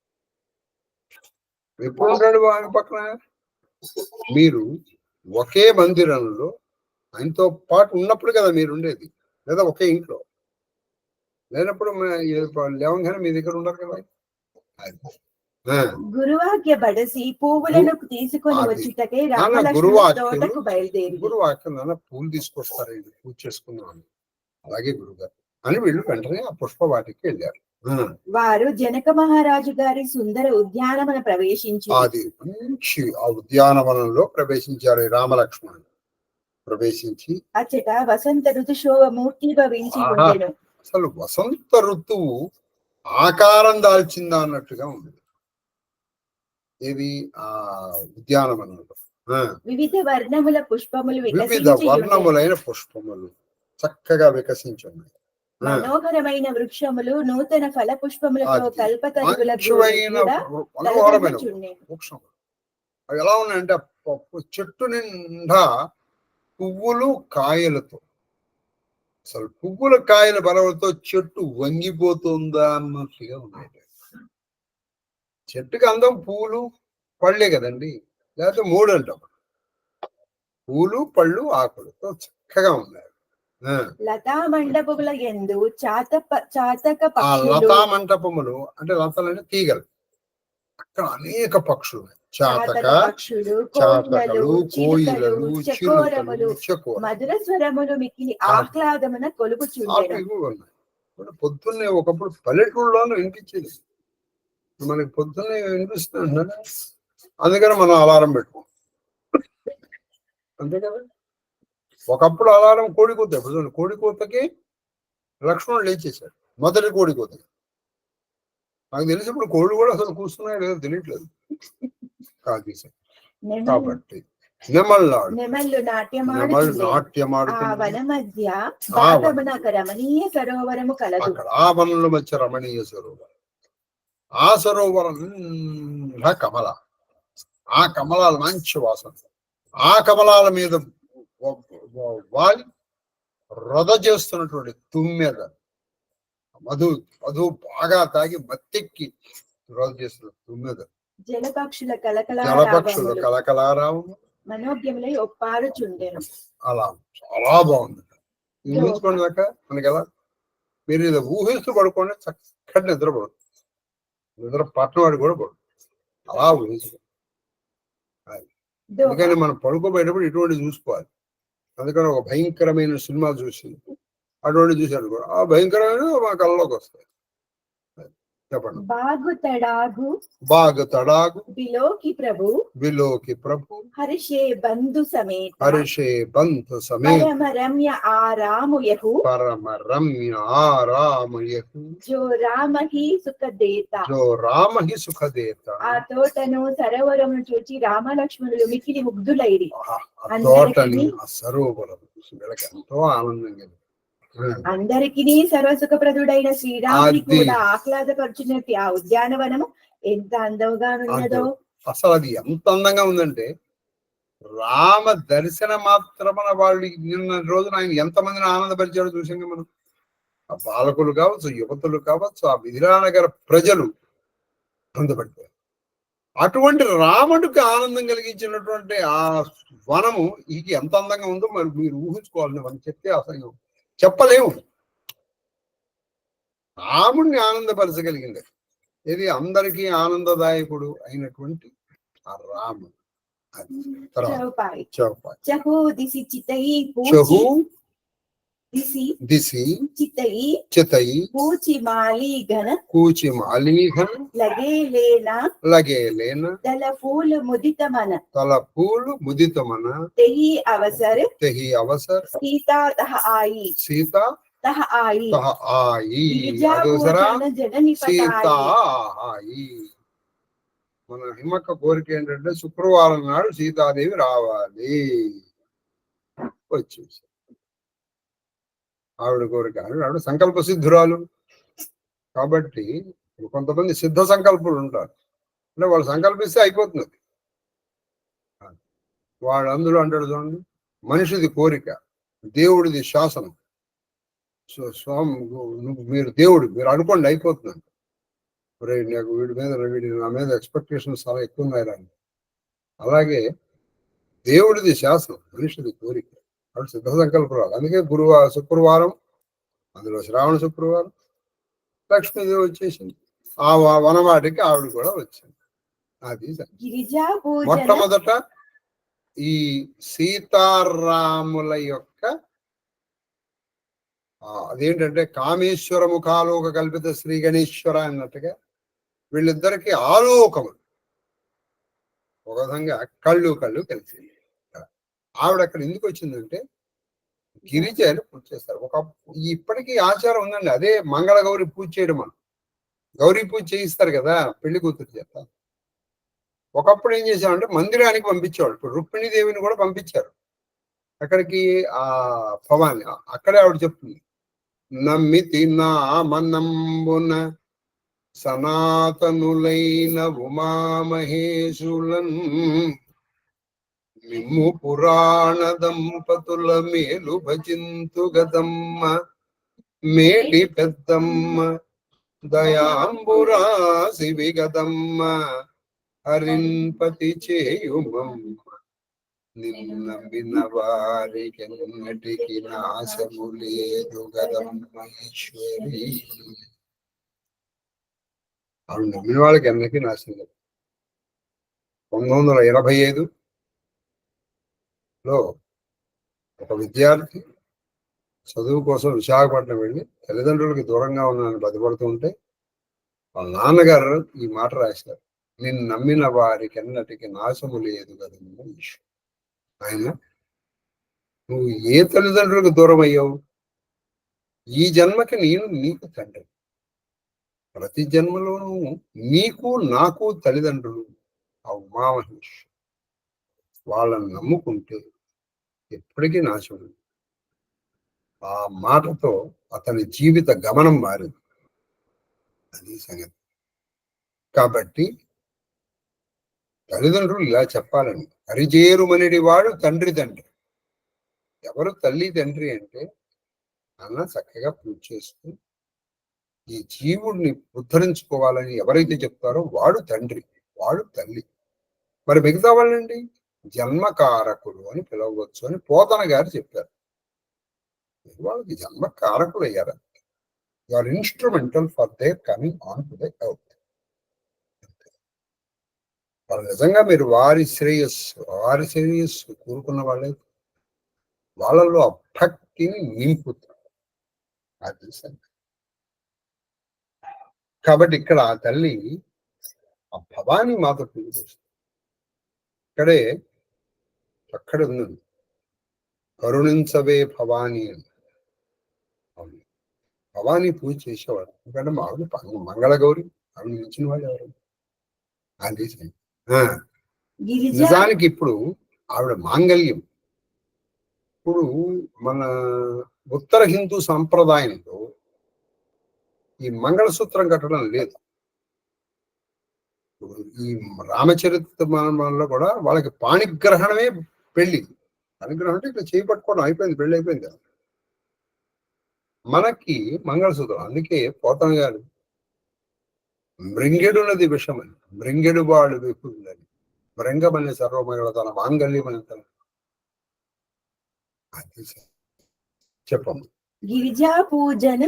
ఎప్పుడు ఉంటాడు ఆయన పక్కన? మీరు ఒకే మందిరంలో ఆయనతో పాటు ఉన్నప్పుడు కదా మీరు ఉండేది, లేదా ఒకే ఇంట్లో. లేనప్పుడు లేవంగానే మీ దగ్గర ఉండరు కదా. గురువాక్య బడసి పువ్వులను తీసుకొని వచ్చుటకే తోటకు బయలుదేరి. గురువాక్యం నాన్న పూలు తీసుకొస్తారు, పూజ చేసుకున్నాను. అలాగే గురుగారు అని వీళ్ళు వెంటనే ఆ పుష్ప వాటికి వెళ్ళారు. వారు జనక మహారాజు గారి సుందర ఉద్యానవన ప్రవేశించి, అది మంచి ఆ ఉద్యానవనంలో ప్రవేశించారు. రామలక్ష్మణుడు ప్రవేశించి అచ్చట వసంత ఋతుశోభ మూర్తి భవించి ఉండెను. అసలు వసంత ఋతువు ఆకారం దాల్చిందా అన్నట్టుగా ఉంది ఇది ఆ ఉద్యానవనంలో. వివిధ వర్ణముల పుష్పములు, వివిధ వర్ణములైన పుష్పములు చక్కగా వికసించి ఉన్నాయి. మనోహరమైన వృక్షములు, నూతన ఫల పుష్పములతో కల్పతరువుల మనోహరమైన వృక్షములు అవి ఎలా ఉన్నాయంటే చెట్టు నిండా పువ్వులు కాయలతో, అసలు పువ్వుల కాయల బలవలతో చెట్టు వంగిపోతుందా అన్నట్టుగా ఉన్నాయి. చెట్టుకి అందం పూలు పళ్ళే కదండి, లేకపోతే మూడు అంటాం. పూలు పళ్ళు ఆకులతో చక్కగా ఉన్నాయి. లతా మండపముల యందు ఆ లతా మంటపములు అంటే లతలు అంటే తీగలు, అక్కడ అనేక పక్షులు, చాతకలు, కోయిలలు, చిలుకలు, మధుర స్వరములు మిక్కిలి ఆహ్లాదమున కొలుపుచుండెను. పొద్దున్నే ఒకప్పుడు పల్లెటూళ్ళలోనూ వినిపించేది, మనకి పొద్దున్నే వినిపిస్తుంది. అందుకని మనం అలారం పెట్టుకోం, అంతే కదా. ఒకప్పుడు అలారం కోడికూత, కోడికూతకి లక్ష్మణుడు లేచేశాడు, మొదటి కోడికూతకి. నాకు తెలిసి ఇప్పుడు కోళ్ళు కూడా అసలు కూస్తున్నాయో లేదో తెలియట్లేదు. కాబట్టి నెమళ్ళు నాట్యమాడు మధ్య రమణీయ సరోవరము కలదు. ఆ వనంలో మధ్య రమణీయ సరోవరం, ఆ సరోవరం కమల, ఆ కమలాలు మంచి వాసన, ఆ కమలాల మీద వాలి రొద చేస్తున్నటువంటి తుమ్మెద, మధు బాగా తాగి మత్తెక్కి రొద చేస్తున్న తుమ్మెద, జలపక్షుల కలకలారావు మనోజ్ఞములై ఒప్పారుచుండెను. అలా చాలా బాగుంది. ఊహించుకోండి దాకా మనకి ఎలా, మీరు ఇది ఊహిస్తూ పడుకోండి, చక్కటి నిద్రపడదు, నిద్ర పట్టణవాడు కూడా పడు, అలా ఊహించుకో. అందుకని మనం పడుకోబోయేటప్పుడు ఇటువంటి చూసుకోవాలి. అందుకని ఒక భయంకరమైన సినిమా చూసి అటువంటి చూశాడు కూడా ఆ భయంకరమైన మా కళ్ళలోకి వస్తాయి. చెప్పండి. బాగు తడాగు బిలోకి ప్రభు హర్షే బంధు సమేత పరమ రమ్య ఆరామయహు జో రామహి సుఖదేత. ఆ తోటను సరోవరమును చూచి రామలక్ష్మణులు మికిలి ముగ్ధులైరి. సరోవరం ఎంతో ఆనందంగా, అందరికీ సర్వసుఖప్రదుడైన శ్రీరాముడి కూడా ఆహ్లాదపరుచున్నట్టు ఆ ఉద్యానవనము ఎంత అందంగా ఉన్నదో. అసలు అది ఎంత అందంగా ఉందంటే, రామ దర్శన మాత్రమన వాళ్ళు నిన్న రోజున ఆయన ఎంతమందిని ఆనందపరిచాడో చూసాం మనం. ఆ బాలకులు కావచ్చు, యువతులు కావచ్చు, ఆ మిథిలానగర ప్రజలు ఆనందపడిపోయారు. అటువంటి రాముడికి ఆనందం కలిగించినటువంటి ఆ వనము ఇది ఎంత అందంగా ఉందో మరి మీరు ఊహించుకోవాలని మనం చెప్తే అసలు చెప్పలేము. రాముడిని ఆనందపరచగలిగింది ఇది అందరికీ ఆనందదాయకుడు అయినటువంటి ఆ రాముడు. అది తర్వాత చౌపాయి చౌపాయి. చహు దిసి చితయి చహు దిసి దిసి చితయి చితయి పూచి మాలి ఘన కూచి మాలీఘన లగే లేనా లగే లేన తల ఫూలు ముదిత మన తల పూలు ముదితమన తెహి అవసర తెహి అవసర సీతా తహ ఆయి సీత తహ ఆయి తహ ఆయి గిరిజాపూజన జనని సీత పతాయి ఆయి. మన హిమక్క కోరిక ఏంటంటే శుక్రవారం నాడు సీతాదేవి రావాలి. వచ్చేసి ఆవిడ కోరిక, ఆవిడ సంకల్ప సిద్ధురాలు కాబట్టి కొంతమంది సిద్ధ సంకల్పులు ఉంటారు. అంటే వాళ్ళు సంకల్పిస్తే అయిపోతుంది. వాడు అందులో అంటాడు చూడండి, మనిషిది కోరిక, దేవుడిది శాసనం. స్వామి మీరు దేవుడు, మీరు అనుకోండి అయిపోతుంది. నాకు వీడి నా మీద ఎక్స్పెక్టేషన్స్ చాలా ఎక్కువ ఉన్నాయి. అలాగే దేవుడిది శాసనం, మనిషిది కోరిక. వాడు సిద్ధ సంకల్పరాలు. అందుకే శుక్రవారం, అందులో శ్రావణ శుక్రవారం లక్ష్మీదేవి వచ్చేసింది. ఆ వనవాటికి ఆవిడ కూడా వచ్చింది. అది మొట్టమొదట ఈ సీతారాముల యొక్క అదేంటంటే కామేశ్వర ముఖాలోక కల్పిత శ్రీ గణేశ్వర అన్నట్టుగా వీళ్ళిద్దరికి ఆలోకములు ఒక విధంగా కళ్ళు కలిసి. ఆవిడ అక్కడ ఎందుకు వచ్చిందంటే గిరిజలు పూజ చేస్తారు. ఇప్పటికీ ఆచారం ఉందండి, అదే మంగళ గౌరి పూజ చేయడం. మనం గౌరీ పూజ చేయిస్తారు కదా పెళ్లి కూతురు చేత. ఒకప్పుడు ఏం చేశామంటే మందిరానికి పంపించేవాళ్ళు. ఇప్పుడు రుక్మిణీదేవిని కూడా పంపించారు అక్కడికి. ఆ భవాని అక్కడే ఆవిడ చెప్తుంది, నమ్మితి నామనంబున సనాతనులైన ఉమామహేశులన్ మిమ్ము పురాణ దంపతుల మేలు భజింతు గదమ్మ మేటి పెద్దమ్మ దయాంబురాసి విగదమ్మ హరింపతి చేయుమమ్మ నిన్నమ్మిన వారికెన్నటికి నాశము లేదు గదమ్మేశ్వరి. ఆవిడ నమ్మిన వాళ్ళకి ఎన్నటికీ నాశనం లేదు. 1925లో ఒక విద్యార్థి చదువు కోసం విశాఖపట్నం వెళ్ళి తల్లిదండ్రులకి దూరంగా ఉన్నానని బాధపడుతూ ఉంటే వాళ్ళ నాన్నగారు ఈ మాట రాశారు, నిన్ను నమ్మిన వారికి ఎన్నటికి నాశము లేదు కదమ్మా ఈశ్వరు. ఆయన నువ్వు ఏ తల్లిదండ్రులకు దూరం అయ్యావు? ఈ జన్మకి నేను నీకు తండ్రి. ప్రతి జన్మలోనూ నీకు నాకు తల్లిదండ్రులు ఆ ఉమామహేష్. వాళ్ళని నమ్ముకుంటే ఎప్పటికీ నాశనం. ఆ మాటతో అతని జీవిత గమనం మారింది. అది సంగతి. కాబట్టి తల్లిదండ్రులు ఇలా చెప్పాలండి, హరిజేరుమనిడి వాడు తండ్రి. ఎవరు తల్లి తండ్రి అంటే అన్న చక్కగా పూజ చేసుకుని ఈ జీవుడిని ఉద్ధరించుకోవాలని ఎవరైతే చెప్తారో వాడు తండ్రి, వాడు తల్లి. మరి మిగతా వాళ్ళండి జన్మకారకులు అని పిలవవచ్చు అని పోతన గారు చెప్పారు. వాళ్ళకి జన్మకారకులు అయ్యారు. You are instrumental for their coming on to the earth. వాళ్ళు నిజంగా మీరు వారి శ్రేయస్సు కోరుకున్న వాళ్ళే వాళ్ళలో ఆ భక్తిని నింపుతారు. అది సంగతి. కాబట్టి ఇక్కడ ఆ తల్లి ఆ భవానీ మాత పూజ చేస్తుంది. ఇక్కడే అక్కడ ఉన్నది కరుణించవే భవానీ అని. భవానీ పూజ చేసేవాడు. ఎందుకంటే ఆవిడ మంగళగౌరి, ఆవిడ మించిన వాళ్ళు ఎవరు? అది నిజానికి ఇప్పుడు ఆవిడ మాంగళ్యం. ఇప్పుడు మన ఉత్తర హిందూ సంప్రదాయంలో ఈ మంగళసూత్రం కట్టడం లేదు. ఈ రామచరిత్రలో కూడా వాళ్ళకి పాణిగ్రహణమే పెళ్లి. పాణిగ్రహణం అంటే ఇక్కడ చేపట్టుకోవడం అయిపోయింది, పెళ్లి అయిపోయింది. మనకి మంగళసూత్రం. అందుకే పోతన గారు మృంగెడున్నది విషమని, మృంగెడు వాడు విపులని, మృంగమని సర్వమంగళతన మాంగళ్యమని చెప్పమ్మ. గిరిజా పూజన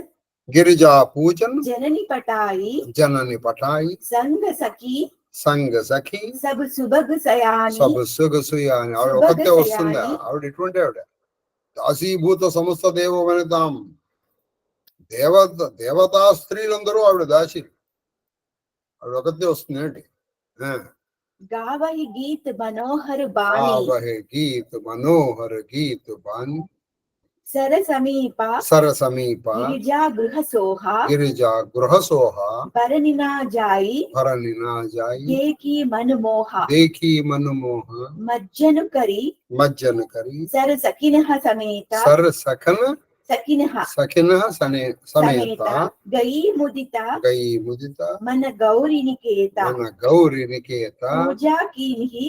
గిరిజా పూజన్ జనని పటాయి జనని పటాయి సంగ సఖి సంగ సఖి సబ్ సుబగ్ సయాని సబ్ సుగసుయ అని ఆవిడ ఒకతే వస్తుందా? ఆవిడ ఎటువంటి ఆవిడ? దాసీభూత సమస్త దేవవనితాం, దేవతా స్త్రీలందరూ ఆవిడ దాసి. ఆవిడ ఒకతే వస్తుంది ఏంటి? గావహి గీత్ మనోహర్ బాణి గావహి గీత్ మనోహర్ గీత్ బాణి సర సమీప గిరిజా గృహ సోహ గిరిజా గృహ సోహ భరనినా జాయి భరనినా జాయి దేఖీ మనుమోహ మజ్జను కరి సర సఖినః సమేత సఖినః సమేత గయి ముదిత మన గౌరి నికేత పూజా కిన్హి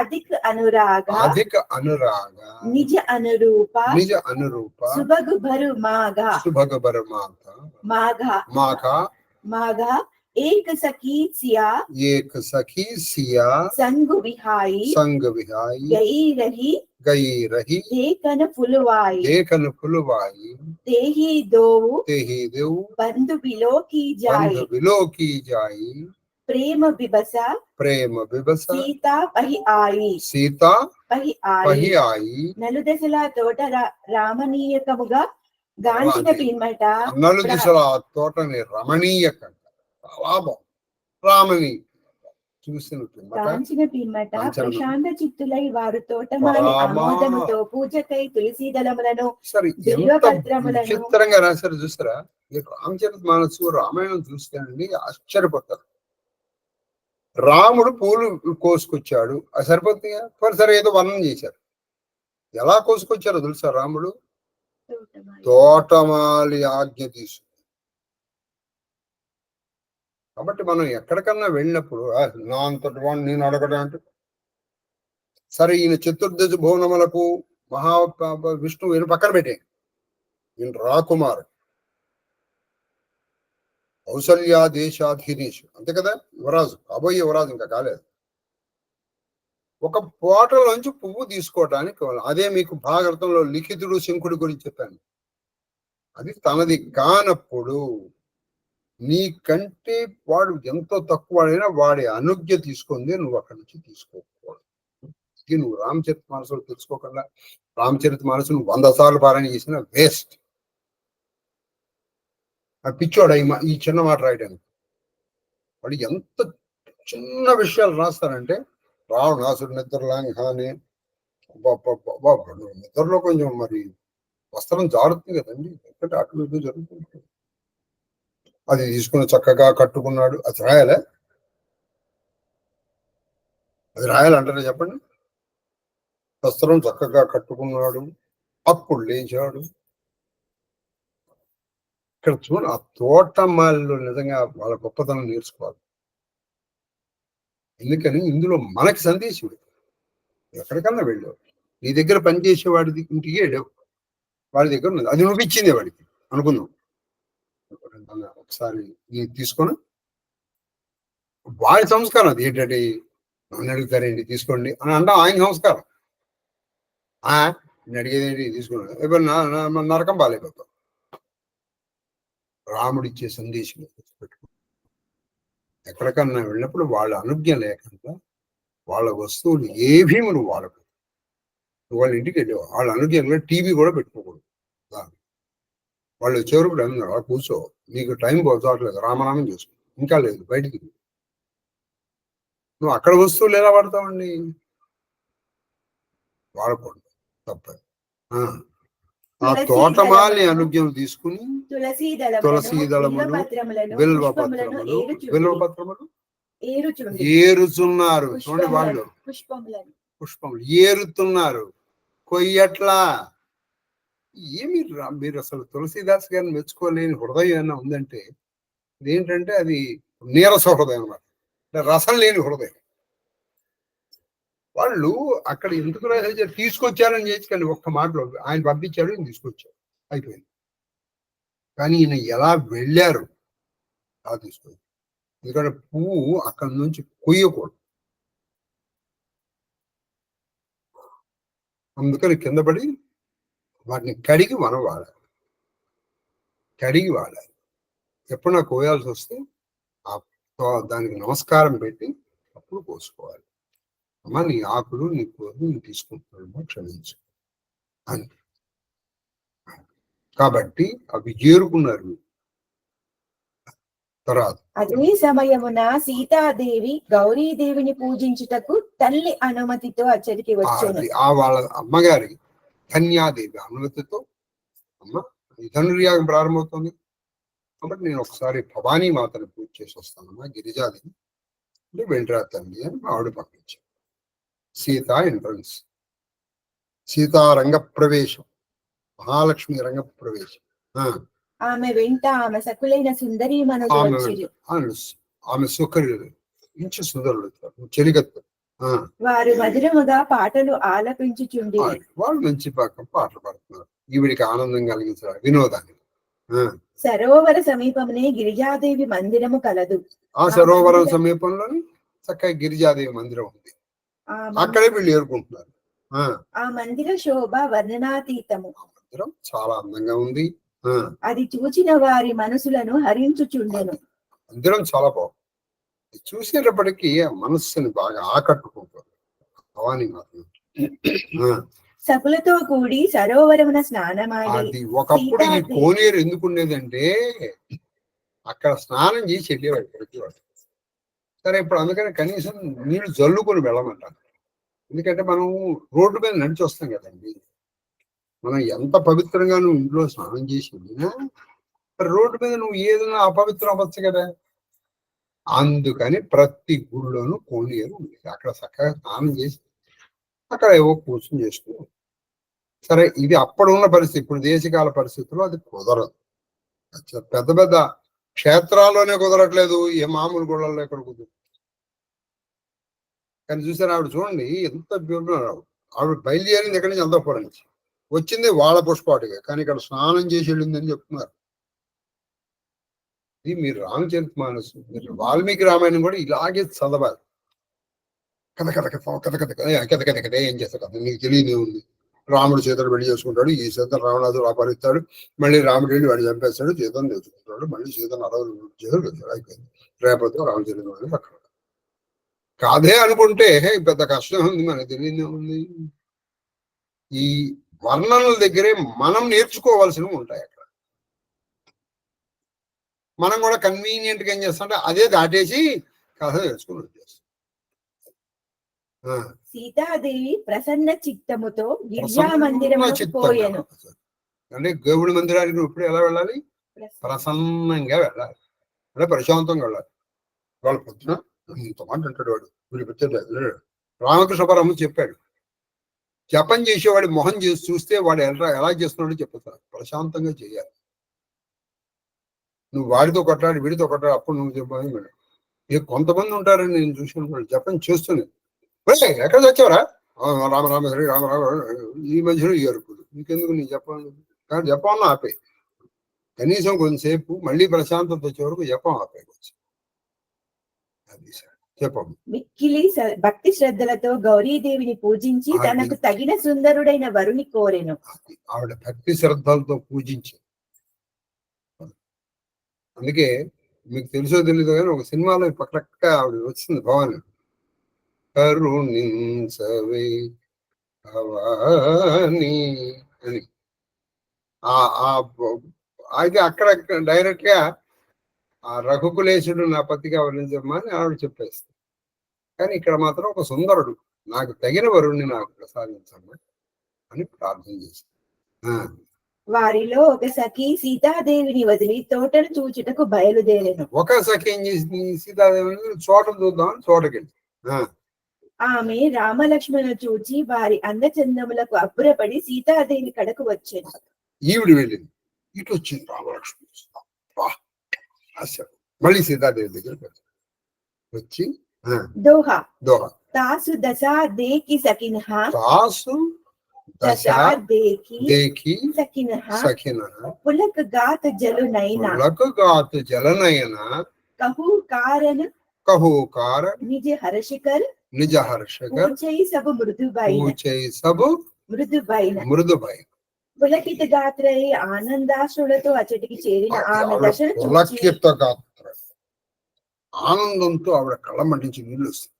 అధిక అనురాగ నిజ అనురూప సుభగ్ భరు మాఘ एक सखी सिया संग विहाई गई रही देखन फुलवाई तेही देव बंधु बिलो की जाई प्रेम विबसा सीता पही आई నలుదశల తోట రామణీయకముగా గాంచిన పిమ్మట నలుదశల తోటని రమణీయకంగా లాభం రామని చూసిన పిమ్మట ప్రశాంత చిత్తులై వారు తోటమాలి ఆమోదముతో పూజకై తులసి దళములను చిత్రంగా రాశారు. చూసారా? రామచరిత మానసు రామాయణం చూస్తానండి, ఆశ్చర్యపోతారు. రాముడు పూలు కోసుకొచ్చాడు, అది సరిపోతుందిగా. సరే ఏదో వర్ణం చేశారు. ఎలా కోసుకొచ్చారో తెలుసా? రాముడు తోటమాలి ఆజ్ఞ తీసుకు. కాబట్టి మనం ఎక్కడికన్నా వెళ్ళినప్పుడు నా అంతటి వాడిని నేను అడగడం అంటే, సరే ఈయన చతుర్దశ భువనములకు విష్ణువు ఈయన పక్కన పెట్టే, ఈయన రాకుమారు కౌసల్యా దేశాధీనేషు, అంతే కదా, యువరాజు, కాబోయే యువరాజు, ఇంకా కాలేదు. ఒక పోటలోంచి పువ్వు తీసుకోవటానికి, అదే మీకు భాగవతంలో లిఖితుడు శంఖుడి గురించి చెప్పాను. అది తనది కానప్పుడు నీకంటే వాడు ఎంతో తక్కువ వాడైనా వాడి అనుజ్ఞ తీసుకుంది నువ్వు అక్కడి నుంచి తీసుకోకూడదు. ఇది నువ్వు రామచరిత మానసులు తెలుసుకోకుండా రామచరిత మానసు నువ్వు 100 సార్లు పారాయణ చేసిన వేస్ట్. ఆ పిచ్చోడు ఈ చిన్న మాట రాయడానికి. వాడు ఎంత చిన్న విషయాలు రాస్తారంటే, రావణాసుడు నిద్రలాంఘానే, నిద్రలో కొంచెం మరి వస్త్రం జారుతుంది కదండి, ఎందుకంటే అటు ఇటు జరుగుతుంది. అది తీసుకుని చక్కగా కట్టుకున్నాడు. అది రాయాలా? అది రాయాలంటారా చెప్పండి? వస్త్రం చక్కగా కట్టుకున్నాడు, అప్పుడు లేచాడు. ఇక్కడ చూడండి, ఆ తోటమాలిలో నిజంగా వాళ్ళ గొప్పతనం నేర్చుకోవాలి. ఎందుకని ఇందులో మనకి సందేశం. ఎక్కడికన్నా వెళ్ళావు, నీ దగ్గర పనిచేసేవాడి ఇంటికి వెళ్ళావు, వాడి దగ్గర ఉన్నది, అది నువ్వు ఇచ్చింది వాడికి అనుకుందాం. ఒకసారి తీసుకొని వాడి సంస్కారం అది ఏంటంటే, నన్ను అడుగుతారేంటి తీసుకోండి అని అంటాం. ఆయన సంస్కారం. నేను అడిగేదేంటి తీసుకోండి, ఇప్పుడు నరకం బాగాలేకపోతాం. రాముడు ఇచ్చే సందేశం పెట్టుకో. ఎక్కడికన్నా వెళ్ళినప్పుడు వాళ్ళ అనుజ్ఞ లేకుండా వాళ్ళ వస్తువులు ఏవీ నువ్వు వాడకు. వాళ్ళ ఇంటికి వెళ్ళావు, వాళ్ళ అనుజ్ఞ టీవీ కూడా పెట్టుకోకూడదు. వాళ్ళు వచ్చేవరకు అన్నారు, కూర్చో, నీకు టైం పోవట్లేదు, రామనామం చేసుకో, ఇంకా లేదు బయటికి. నువ్వు అక్కడ వస్తువులు ఎలా వాడతావండి? వాడకూడదు, తప్ప. ఆ తోటమాలి అనుజ్ఞలు తీసుకుని తులసీ దళములు బిల్వపత్రములు ఏరుచున్నారు. చూడండి, వాళ్ళు పుష్పములు ఏరుతున్నారు. కొయ్యట్లా. మీరు అసలు తులసీదాస్ గారిని మెచ్చుకోలేని హృదయం ఏమైనా ఉందంటే ఇదేంటంటే అది నీరస హృదయం అన్నమాట, రసం లేని హృదయం. వాళ్ళు అక్కడ ఎందుకు తీసుకొచ్చారని చేసుకొని ఒక్క మాటలో ఆయన పంపించాడు, ఈయన తీసుకొచ్చాడు, అయిపోయింది. కానీ ఈయన ఎలా వెళ్ళారు అలా తీసుకొచ్చారు. ఎందుకంటే పువ్వు అక్కడి నుంచి కొయ్యకూడదు, అందుకని కింద పడి వాటిని కడిగి మనం వాడాలి. కడిగి వాడాలి. ఎప్పుడన్నా కోయాల్సి వస్తే దానికి నమస్కారం పెట్టి అప్పుడు కోసుకోవాలి. అమ్మ నీ ఆకులు నీ కూరలు నేను తీసుకుంటున్నామో క్షమించు అని. కాబట్టి అవి చేరుకున్నారు. తర్వాత అదే సమయమున సీతాదేవి గౌరీదేవిని పూజించుటకు తల్లి అనుమతితో అచ్చడికి వచ్చాను. ఆ వాళ్ళ అమ్మగారి కన్యాదేవి అనుమతితో అమ్మ ఈ ధనుర్యాగం ప్రారంభమవుతుంది కాబట్టి నేను ఒకసారి భవానీ మాతను పూజ చేసి వస్తానమ్మా గిరిజాదేవి అంటే వెళ్ళిరా తల్లి అని ఆవిడ పంపించాను. సీతా ఎంట్రన్స్, సీతా రంగ ప్రవేశం, మహాలక్ష్మి రంగ ప్రవేశం. ఆమె వెంట ఆమె సకులైన సుందరి ఆమె సుఖరుడు ఇంచు సుందరుడు చెలిగత్తు. వారు మధురముగా పాటలు ఆలపించుచుండి వాళ్ళు మంచి పాటలు పాడుతున్నారు ఈవిడికి ఆనందం కలిగించారు వినోదాన్ని. సరోవర సమీపమునే గిరిజాదేవి మందిరము కలదు. ఆ సరోవరం సమీపంలోని చక్కగా గిరిజాదేవి మందిరం ఉంది. అక్కడే వీళ్ళు ఏరుకుంటున్నారు. ఆ మందిర శోభ వర్ణనాతీతము. మందిరం చాలా అందంగా ఉంది. అది చూచిన వారి మనసులను హరించుచుండెను. మందిరం చాలా బాగుంది. చూసేటప్పటికీ మనస్సుని బాగా ఆకట్టుకుంటుంది భవానీ మాత్రం. సకులతో కూడి సరోవరమున స్నానమాడి. ఒకప్పుడు ఈ కోనేరు ఎందుకు ఉండేదంటే అక్కడ స్నానం చేసి వెళ్ళేవాడు ప్రతివాడు. సరే ఇప్పుడు అందుకని కనీసం నీళ్లు జల్లుకొని వెళ్ళమంటారు. ఎందుకంటే మనం రోడ్డు మీద నడిచి వస్తాం కదండి. మనం ఎంత పవిత్రంగా నువ్వు ఇంట్లో స్నానం చేసి వెళ్ళినా రోడ్డు మీద నువ్వు ఏదైనా అపవిత్రం అవ్వచ్చు కదా. అందుకని ప్రతి గుడిలోనూ కోనేరు ఉంది. అక్కడ చక్కగా స్నానం చేసి అక్కడ ఏవో కూర్చొని చేసుకో. సరే ఇది అప్పుడున్న పరిస్థితి. ఇప్పుడు దేశకాల పరిస్థితుల్లో అది కుదరదు. పెద్ద పెద్ద క్షేత్రాల్లోనే కుదరట్లేదు. ఏ మామూలు గుళ్ళల్లో ఎక్కడ కుదరదు. కానీ చూసారు ఆవిడ చూడండి ఎంత ఆవిడ బయలుదేరింది ఎక్కడి నుంచి అంతఃపురం నుంచి వచ్చింది వాళ్ళ పుష్పాటుగా. కానీ ఇక్కడ స్నానం చేసి వెళ్ళిందని చెప్తున్నారు. ఇది మీరు రామచరితమానస్ మీరు వాల్మీకి రామాయణం కూడా ఇలాగే చదవాలి. కథ కథ కథ కథ కథ కథ కథ కథ ఏం చేస్తారు కదా నీకు తెలియదే ఉంది. రాముడు సీతను పెళ్లి చేసుకుంటాడు. ఈ సీతను రావణాసుడు అపహరిస్తాడు. మళ్ళీ రాముడు వెళ్ళి వాడు చంపేస్తాడు. సీతను తెచ్చుకుంటాడు. మళ్ళీ సీతను అడవులు చేతులు అయిపోయింది. రేపటితో రామచరితమానస్ అక్కడ కాదే అనుకుంటే పెద్ద కష్టం ఉంది. మనకు తెలియదే ఉంది. ఈ వర్ణనల దగ్గరే మనం నేర్చుకోవాల్సినవి ఉంటాయి. అక్కడ మనం కూడా కన్వీనియంట్ గా ఏం చేస్తామంటే అదే దాటేసి కథ తెలుసుకుని వచ్చేస్తాం. సీతాదేవి ప్రసన్న చిత్తముతో గిరిజా మందిరమునకు పోయెను. అంటే దేవుడి మందిరానికి నువ్వు ఇప్పుడు ఎలా వెళ్ళాలి? ప్రసన్నంగా వెళ్ళాలి. అంటే ప్రశాంతంగా వెళ్ళాలి. వాళ్ళ పొద్దున ఇంత మాట అంటాడు వాడు వీడి పెట్టాడు. రామకృష్ణ పరమహంస చెప్పాడు జపం చేసేవాడి మొహం చేసి చూస్తే వాడు ఎలా చేస్తున్నాడో చెప్తారు. ప్రశాంతంగా చేయాలి. నువ్వు వాడితో కొట్టాడు వీడితో కొట్టాడు అప్పుడు నువ్వు చెప్పాలి. కొంతమంది ఉంటారని నేను చూసిన జపం చేస్తున్నాను. ఎక్కడ వచ్చావరా? రామ రామ హరి రామ రామ. ఈ మధ్యలో ఈ అరుపులు ఇంకెందుకు నీ చెప్పాలి. కానీ జపంలో ఆపే కనీసం కొంతసేపు మళ్ళీ ప్రశాంతత వచ్చే వరకు జపం ఆపేయచ్చు. అది సార్ చెప్పం. మిక్కిలి భక్తి శ్రద్ధలతో గౌరీదేవిని పూజించి తనకు తగిన సుందరుడైన వరుని కోరెను. ఆవిడ భక్తి శ్రద్ధలతో పూజించి అందుకే మీకు తెలుసో తెలీదు కానీ ఒక సినిమాలో పక్కక్క ఆవిడ వచ్చింది భవాని కరుణించవే భవాని అని. అయితే అక్కడ డైరెక్ట్ గా ఆ రఘుకులేశుడు నా పతిగా వర్ణించమ్మా అని ఆవిడ చెప్పేస్తుంది. కానీ ఇక్కడ మాత్రం ఒక సుందరుడు నాకు తగిన వరుణ్ణి నాకు ప్రసాదించమ్మా అని ప్రార్థన చేసింది. వారిలో ఒక సఖి సీతాదేవిని వదిలి తోటను చూచుటకు బయలుదేరాను. ఒక సఖి ఏం చేసింది? సీతాదేవిని చోటను చూద్దామని చోటకెళ్ళి ఆమె రామలక్ష్మణులను చూచి వారి అందచందములకు అబ్బురపడి సీతాదేవి కడకు వచ్చాను. ఈవిడ వెళ్ళింది. ఇటు వచ్చింది రామలక్ష్మణుడు. మళ్ళీ సీతాదేవి దగ్గర వచ్చి దోహా తాసు దశా దేకి సఖినః తాసు దశా దేకి సఖినః పులక గాత జలనయన कहू कारण निज हर्षकर पूछई सब मृदुबाई పులకిత గాత్రై ఆనందాశ్రులతో అచ్చటికి చేరిన ఆమె ఆవిడ దశను చూచి పులకిత గాత్ర ఆనందంతో ఆవిడ కళ్ళ మంటించి నీళ్ళు వస్తుంది.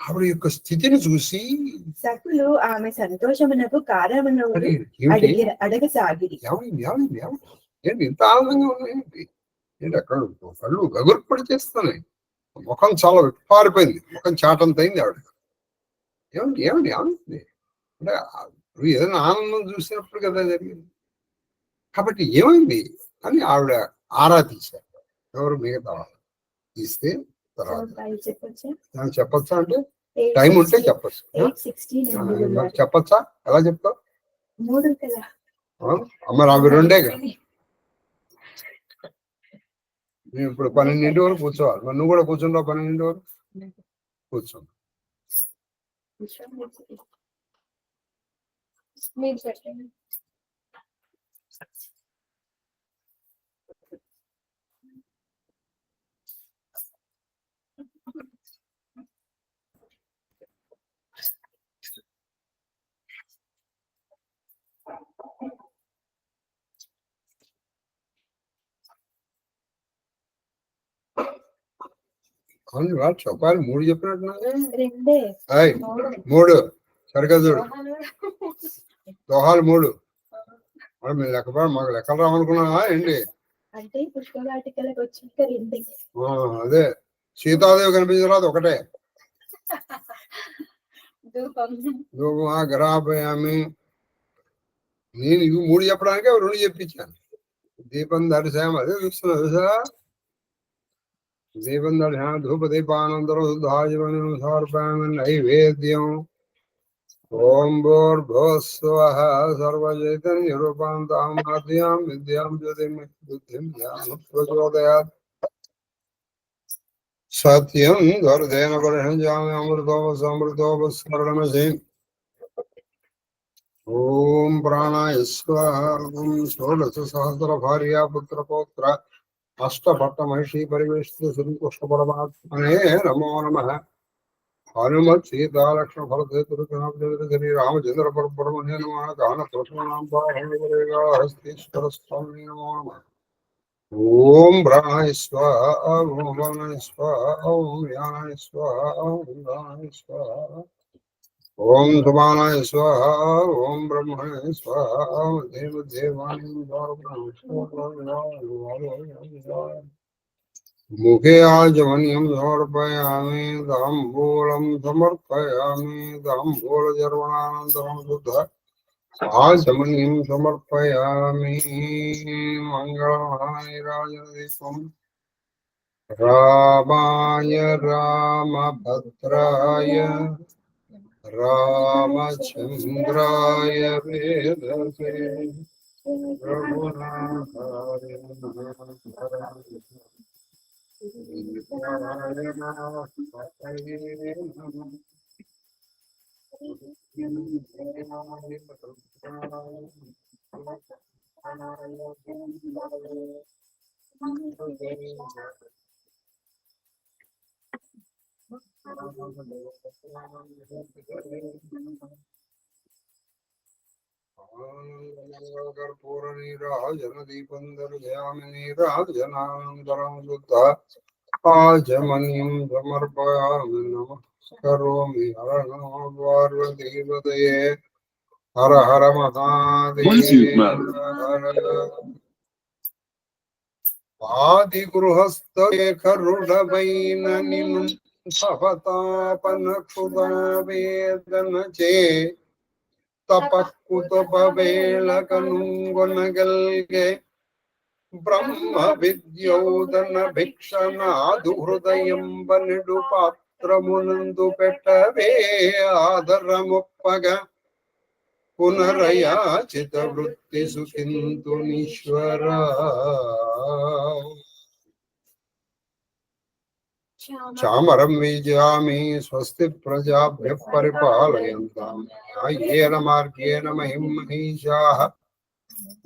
ఆవిడ యొక్క స్థితిని చూసి సకులు ఆమె సంతోషమునకు కారణమును "అరే, ఏమిటి అడగసాగిరి. ఏమైంది ఏమైంది ఏమైంది ఏంటి ఇంత ఆనందంగా ఉన్నాయేంటి ఏంటి అక్కడ కళ్ళు గగుర్పడి చేస్తున్నాయి, ముఖం చాలా విప్పారిపోయింది, ముఖం చాటంత అయింది ఆవిడ. ఏమిటి ఏమిటి ఏమైంది అంటే నువ్వు ఏదైనా ఆనందం చూసినప్పుడు కదా జరిగింది, కాబట్టి ఏమైంది అని ఆవిడ ఆరా తీశారు. ఎవరు మిగతా వాళ్ళు తీస్తే తర్వాత చెప్పచ్చా అంటే టైం ఉంటే చెప్పచ్చు. 8:16 మరి చెప్పచ్చా? ఎలా చెప్తావు? 3 కదా. మరి అవి రెండే కదా. నేను ఇప్పుడు 12 వరకు కూర్చోవాలి, మరి నువ్వు కూడా కూర్చుంటావు 12 వరకు కూర్చో. మీరు చెప్పండి. అవును వాళ్ళు చెప్పాలి, 3 చెప్పినట్టున్నారే. 2 3 సరిగ్గా చూడు, దోహాలు 3. మరి మీరు లెక్కపడి మాకు లెక్కలు రావనుకున్నావా ఏంటి? అంటే పుష్పవాటికలకు వచ్చాక 2. అదే సీతాదేవి కనిపించరాదు ఒకటే. గ్రహాపయామి నేను ఇవి 3 చెప్పడానికి 2 చెప్పించాను. దీపం దర్శనం అదే చూస్తున్నా చూసా. దీపం దర్శనం ధూప దీపానంతరం శుద్ధాజీవనం సమర్పయామి నైవేద్యం. ఓం భూర్భువస్సువః సర్వచైతన్య రూపాం తామాద్యాం విద్యాం జ్యోతిం బుద్ధిం జ్ఞానం ప్రచోదయాత్. సత్యం ధర్ధేన పరిహంజామి అమృతోపసమృతోపస్మరణమసి. ఓం ప్రాణాయ స్వాహ. ఓం షోడశ సహస్ర భార్యా పుత్ర పౌత్ర అష్టభట్ట మహిషి పరివేష్టిత శ్రీకృష్ణ పరమాత్మనే నమో నమః. హనుమత్ సీతా లక్ష్మణ భరతేతురి రామచంద్ర పరబ్రహ్మణే నమః. గాన హస్తీశ్వర స్వామి నమో నమః. ఓం ప్రాణాయ స్వాహ. ఓం ప్రాణాయ స్వాహ. ఓం వ్యానాయ స్వాహ. ఓం ప్రాణాయ స్వాహ. ఓం సుమానాయ స్వాహ. ఓం బ్రహ్మణే స్వాహ. దేవదేవాని ముఖే ఆజమన్యం సమర్పయామి. తాంబూలం సమర్పయామి. తాంబూలచర్వణానంతరం శుద్ధ ఆజమన్యం సమర్పయామి. మంగళమహానిరాజనదీపం రామాయ రామభద్రాయ రామచంద్రాయ వేదసే రఘునాథాయ కర్పూర నీరాజన దీపం దర్శయామి. నీరాజనానంతరం శుద్ధ ఆజమన్యం సమర్పయామి. నమస్కరోమి. హర నమో పార్వతీపతయే. హర హర మహాదేవ. ఆది గృహస్థేఖరుడవైన నిను భవతాపన క్షుదావేదన చే తపకుతపవేళ కనుగొనగల్గే బ్రహ్మ విద్యోదన భిక్షనాదు హృదయం బనిడు పాత్రమునందు పెట్టవే ఆదరమొప్పగా పునరయాచిత వృత్తి సుఖింతునీశ్వర. చామరం వీజామి. స్వస్తి ప్రజాభ్య పరిపాలయంతాం న్యాయేన మార్గేణ మహిం మహిషాః.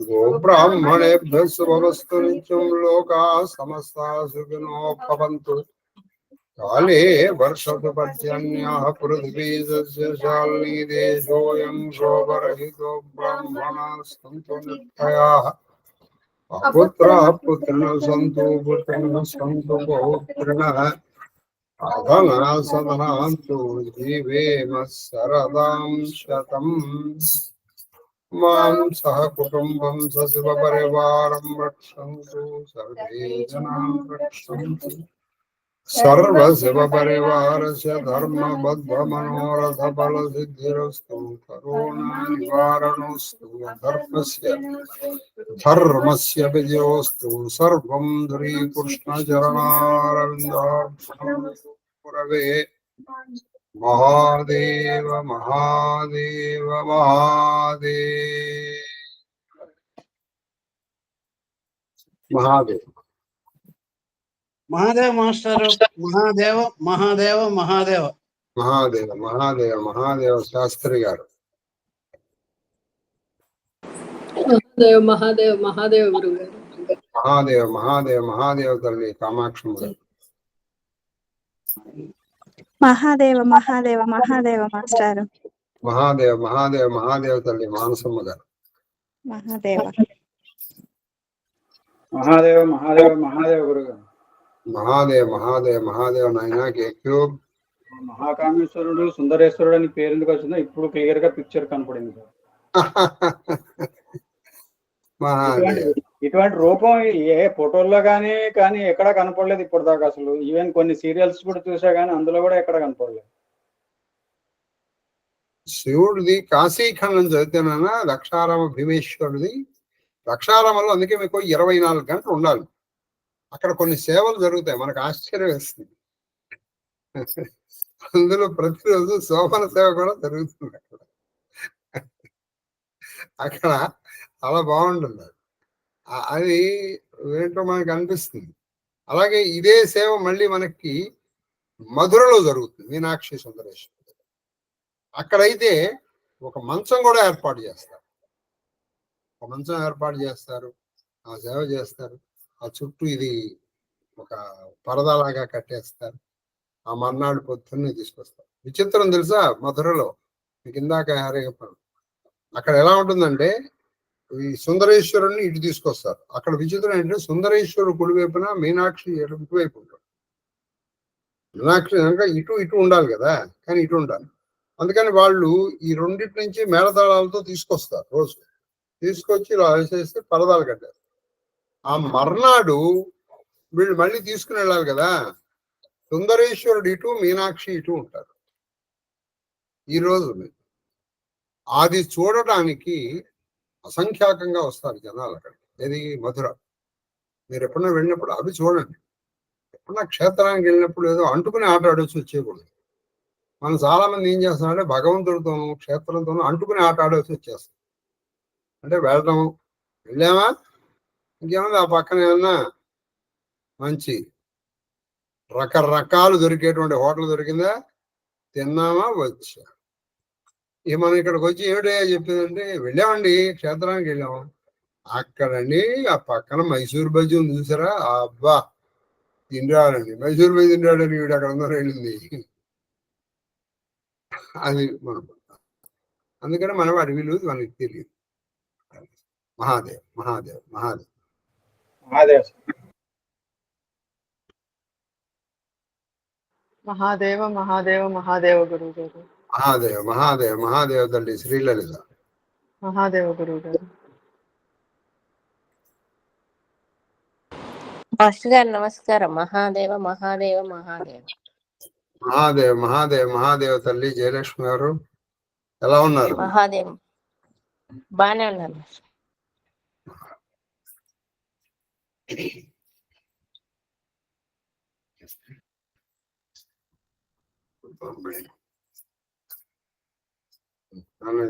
గోబ్రాహ్మణేభ్యః శుభమస్తు నిత్యం. లోకాః సమస్తాః సుఖినో భవంతు. काले वर्षतु पर्जन्यः पृथ्वी सस्यशालिनी देशोऽयं शोकरहितो ब्राह्मणाः सन्तु निर्भयाः अपुत्राः पुत्रिणः सन्तु पुत्रिणः सन्तु पौत्रिणः अधनाः सधनान्तु जीवेम शरदां शतम् मां सह कुटुम्बं सशिवपरिवारं रक्षन्तु सर्वे जनाः रक्षन्तु सर्वशिवपरिवारस्य धर्मबद्धमनोरथफलसिद्धिरस्तु करुणानिवारणोऽस्तु धर्मस्य विजयोऽस्तु सर्वं श्रीकृष्णचरणारविन्दार्पणमस्तु महादेव महादेव महादेव महादेव महादेव मास्टर महादेव महादेव महादेव महादेव महादेव महादेव शास्त्री गाరు महादेव महादेव महादेव गुरु गाరు महादेव महादेव महादेव तल्ली कामाक्षम गाరు महादेव महादेव महादेव मास्टर महादेव महादेव महादेव तल्ली मानसम्म गाరు महादेव महादेव महादेव महादेव गुरु महादेव महादेव महादेव नायना కేక్యూ మహాకామేశ్వరుడు సుందరేశ్వరుడు అని పేరు ఎందుకు వచ్చిందో ఇప్పుడు క్లియర్ గా పిక్చర్ కనపడింది సార్. महादेव ఇటువంటి రూపం ఏ ఫోటోల్లో కానీ ఎక్కడ కనపడలేదు ఇప్పుడు దాకా. అసలు ఈవెన్ కొన్ని సీరియల్స్ కూడా చూసా కానీ అందులో కూడా ఎక్కడ కనపడలేదు. శివుడిది కాశీఖండం చదివితేనా లక్షారామ భీమేశ్వరుడిది లక్షారామంలో అందుకే మీకు 24 గంటలు ఉండాలి. అక్కడ కొన్ని సేవలు జరుగుతాయి, మనకు ఆశ్చర్యం వేస్తుంది. అందులో ప్రతిరోజు శోభన సేవ కూడా జరుగుతుంది. అక్కడ అలా బాగుంటుంది. అది ఏంటో మనకు అనిపిస్తుంది. అలాగే ఇదే సేవ మళ్ళీ మనకి మధురలో జరుగుతుంది, మీనాక్షి సుందరేశ్వరి. అక్కడైతే ఒక మంచం కూడా ఏర్పాటు చేస్తారు. ఒక మంచం ఏర్పాటు చేస్తారు, ఆ సేవ చేస్తారు. ఆ చుట్టూ ఇది ఒక పరదాలాగా కట్టేస్తారు. ఆ మర్నాడు పొద్దున్నే తీసుకొస్తారు. విచిత్రం తెలుసా, మధురలో మీకు ఇందాక చెప్పాను. అక్కడ ఎలా ఉంటుందంటే ఈ సుందరేశ్వరుని ఇటు తీసుకొస్తారు. అక్కడ విచిత్రం ఏంటంటే సుందరేశ్వరుడు కుడి వైపున, మీనాక్షి ఇటువైపు ఉంటాడు. మీనాక్షి కనుక ఇటు ఇటు ఉండాలి కదా, కానీ ఇటు ఉండాలి. అందుకని వాళ్ళు ఈ రెండింటి నుంచి మేళతాళాలతో తీసుకొస్తారు. రోజు తీసుకొచ్చి ఇలా వేసేస్తే పరదాలు కట్టారు. ఆ మర్నాడు వీళ్ళు మళ్ళీ తీసుకుని వెళ్ళాలి కదా, సుందరేశ్వరుడు ఇటు, మీనాక్షి ఇటు ఉంటారు. ఈరోజు అది చూడటానికి అసంఖ్యాకంగా వస్తారు జనాలు అక్కడికి. ఏది మధుర. మీరు ఎప్పుడన్నా వెళ్ళినప్పుడు అవి చూడండి. ఎప్పుడన్నా క్షేత్రానికి వెళ్ళినప్పుడు ఏదో అంటుకుని ఆట ఆడొచ్చి వచ్చేయకూడదు. మనం చాలా మంది ఏం చేస్తామంటే భగవంతుడితోనూ క్షేత్రంతోనూ అంటుకుని ఆట ఆడొచ్చి వచ్చేస్తాం. అంటే వెళ్ళామా, ఇంకేమన్నా ఆ పక్కన ఏమన్నా మంచి రకరకాలు దొరికేటువంటి హోటల్ దొరికిందా, తిన్నామా, వచ్చా. ఇక మనం ఇక్కడికి వచ్చి ఏమిటయ్యా చెప్పిందంటే, వెళ్ళామండి క్షేత్రానికి వెళ్ళాము. అక్కడండి ఆ పక్కన మైసూర్ బజ్జీ ఉంది చూసారా, అబ్బా తిండాడండి, మైసూర్ బజ్జీ తిండాడని వీడు అక్కడ ఉందో వెళ్ళింది. అది మనం అందుకని మనం వాటి విలువ మనకి తెలియదు. మహాదేవ్ మహాదేవ్ మహాదేవ్ మహాదేవ్ మహాదేవ మహాదేవ మహాదేవ గురువు గారు మహాదేవ్ మహాదేవ్ మహాదేవ్ తల్లి శ్రీలలిత మహాదేవ గురువు గారు. మాస్టర్ గారు నమస్కారం. మహాదేవ మహాదేవ మహాదేవ మహాదేవ్ మహాదేవ్ మహాదేవ్ తల్లి జయలక్ష్మి గారు ఎలా ఉన్నారు? మహాదేవ్ బానే ఉన్నారు.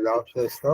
జాబ్ చేస్తా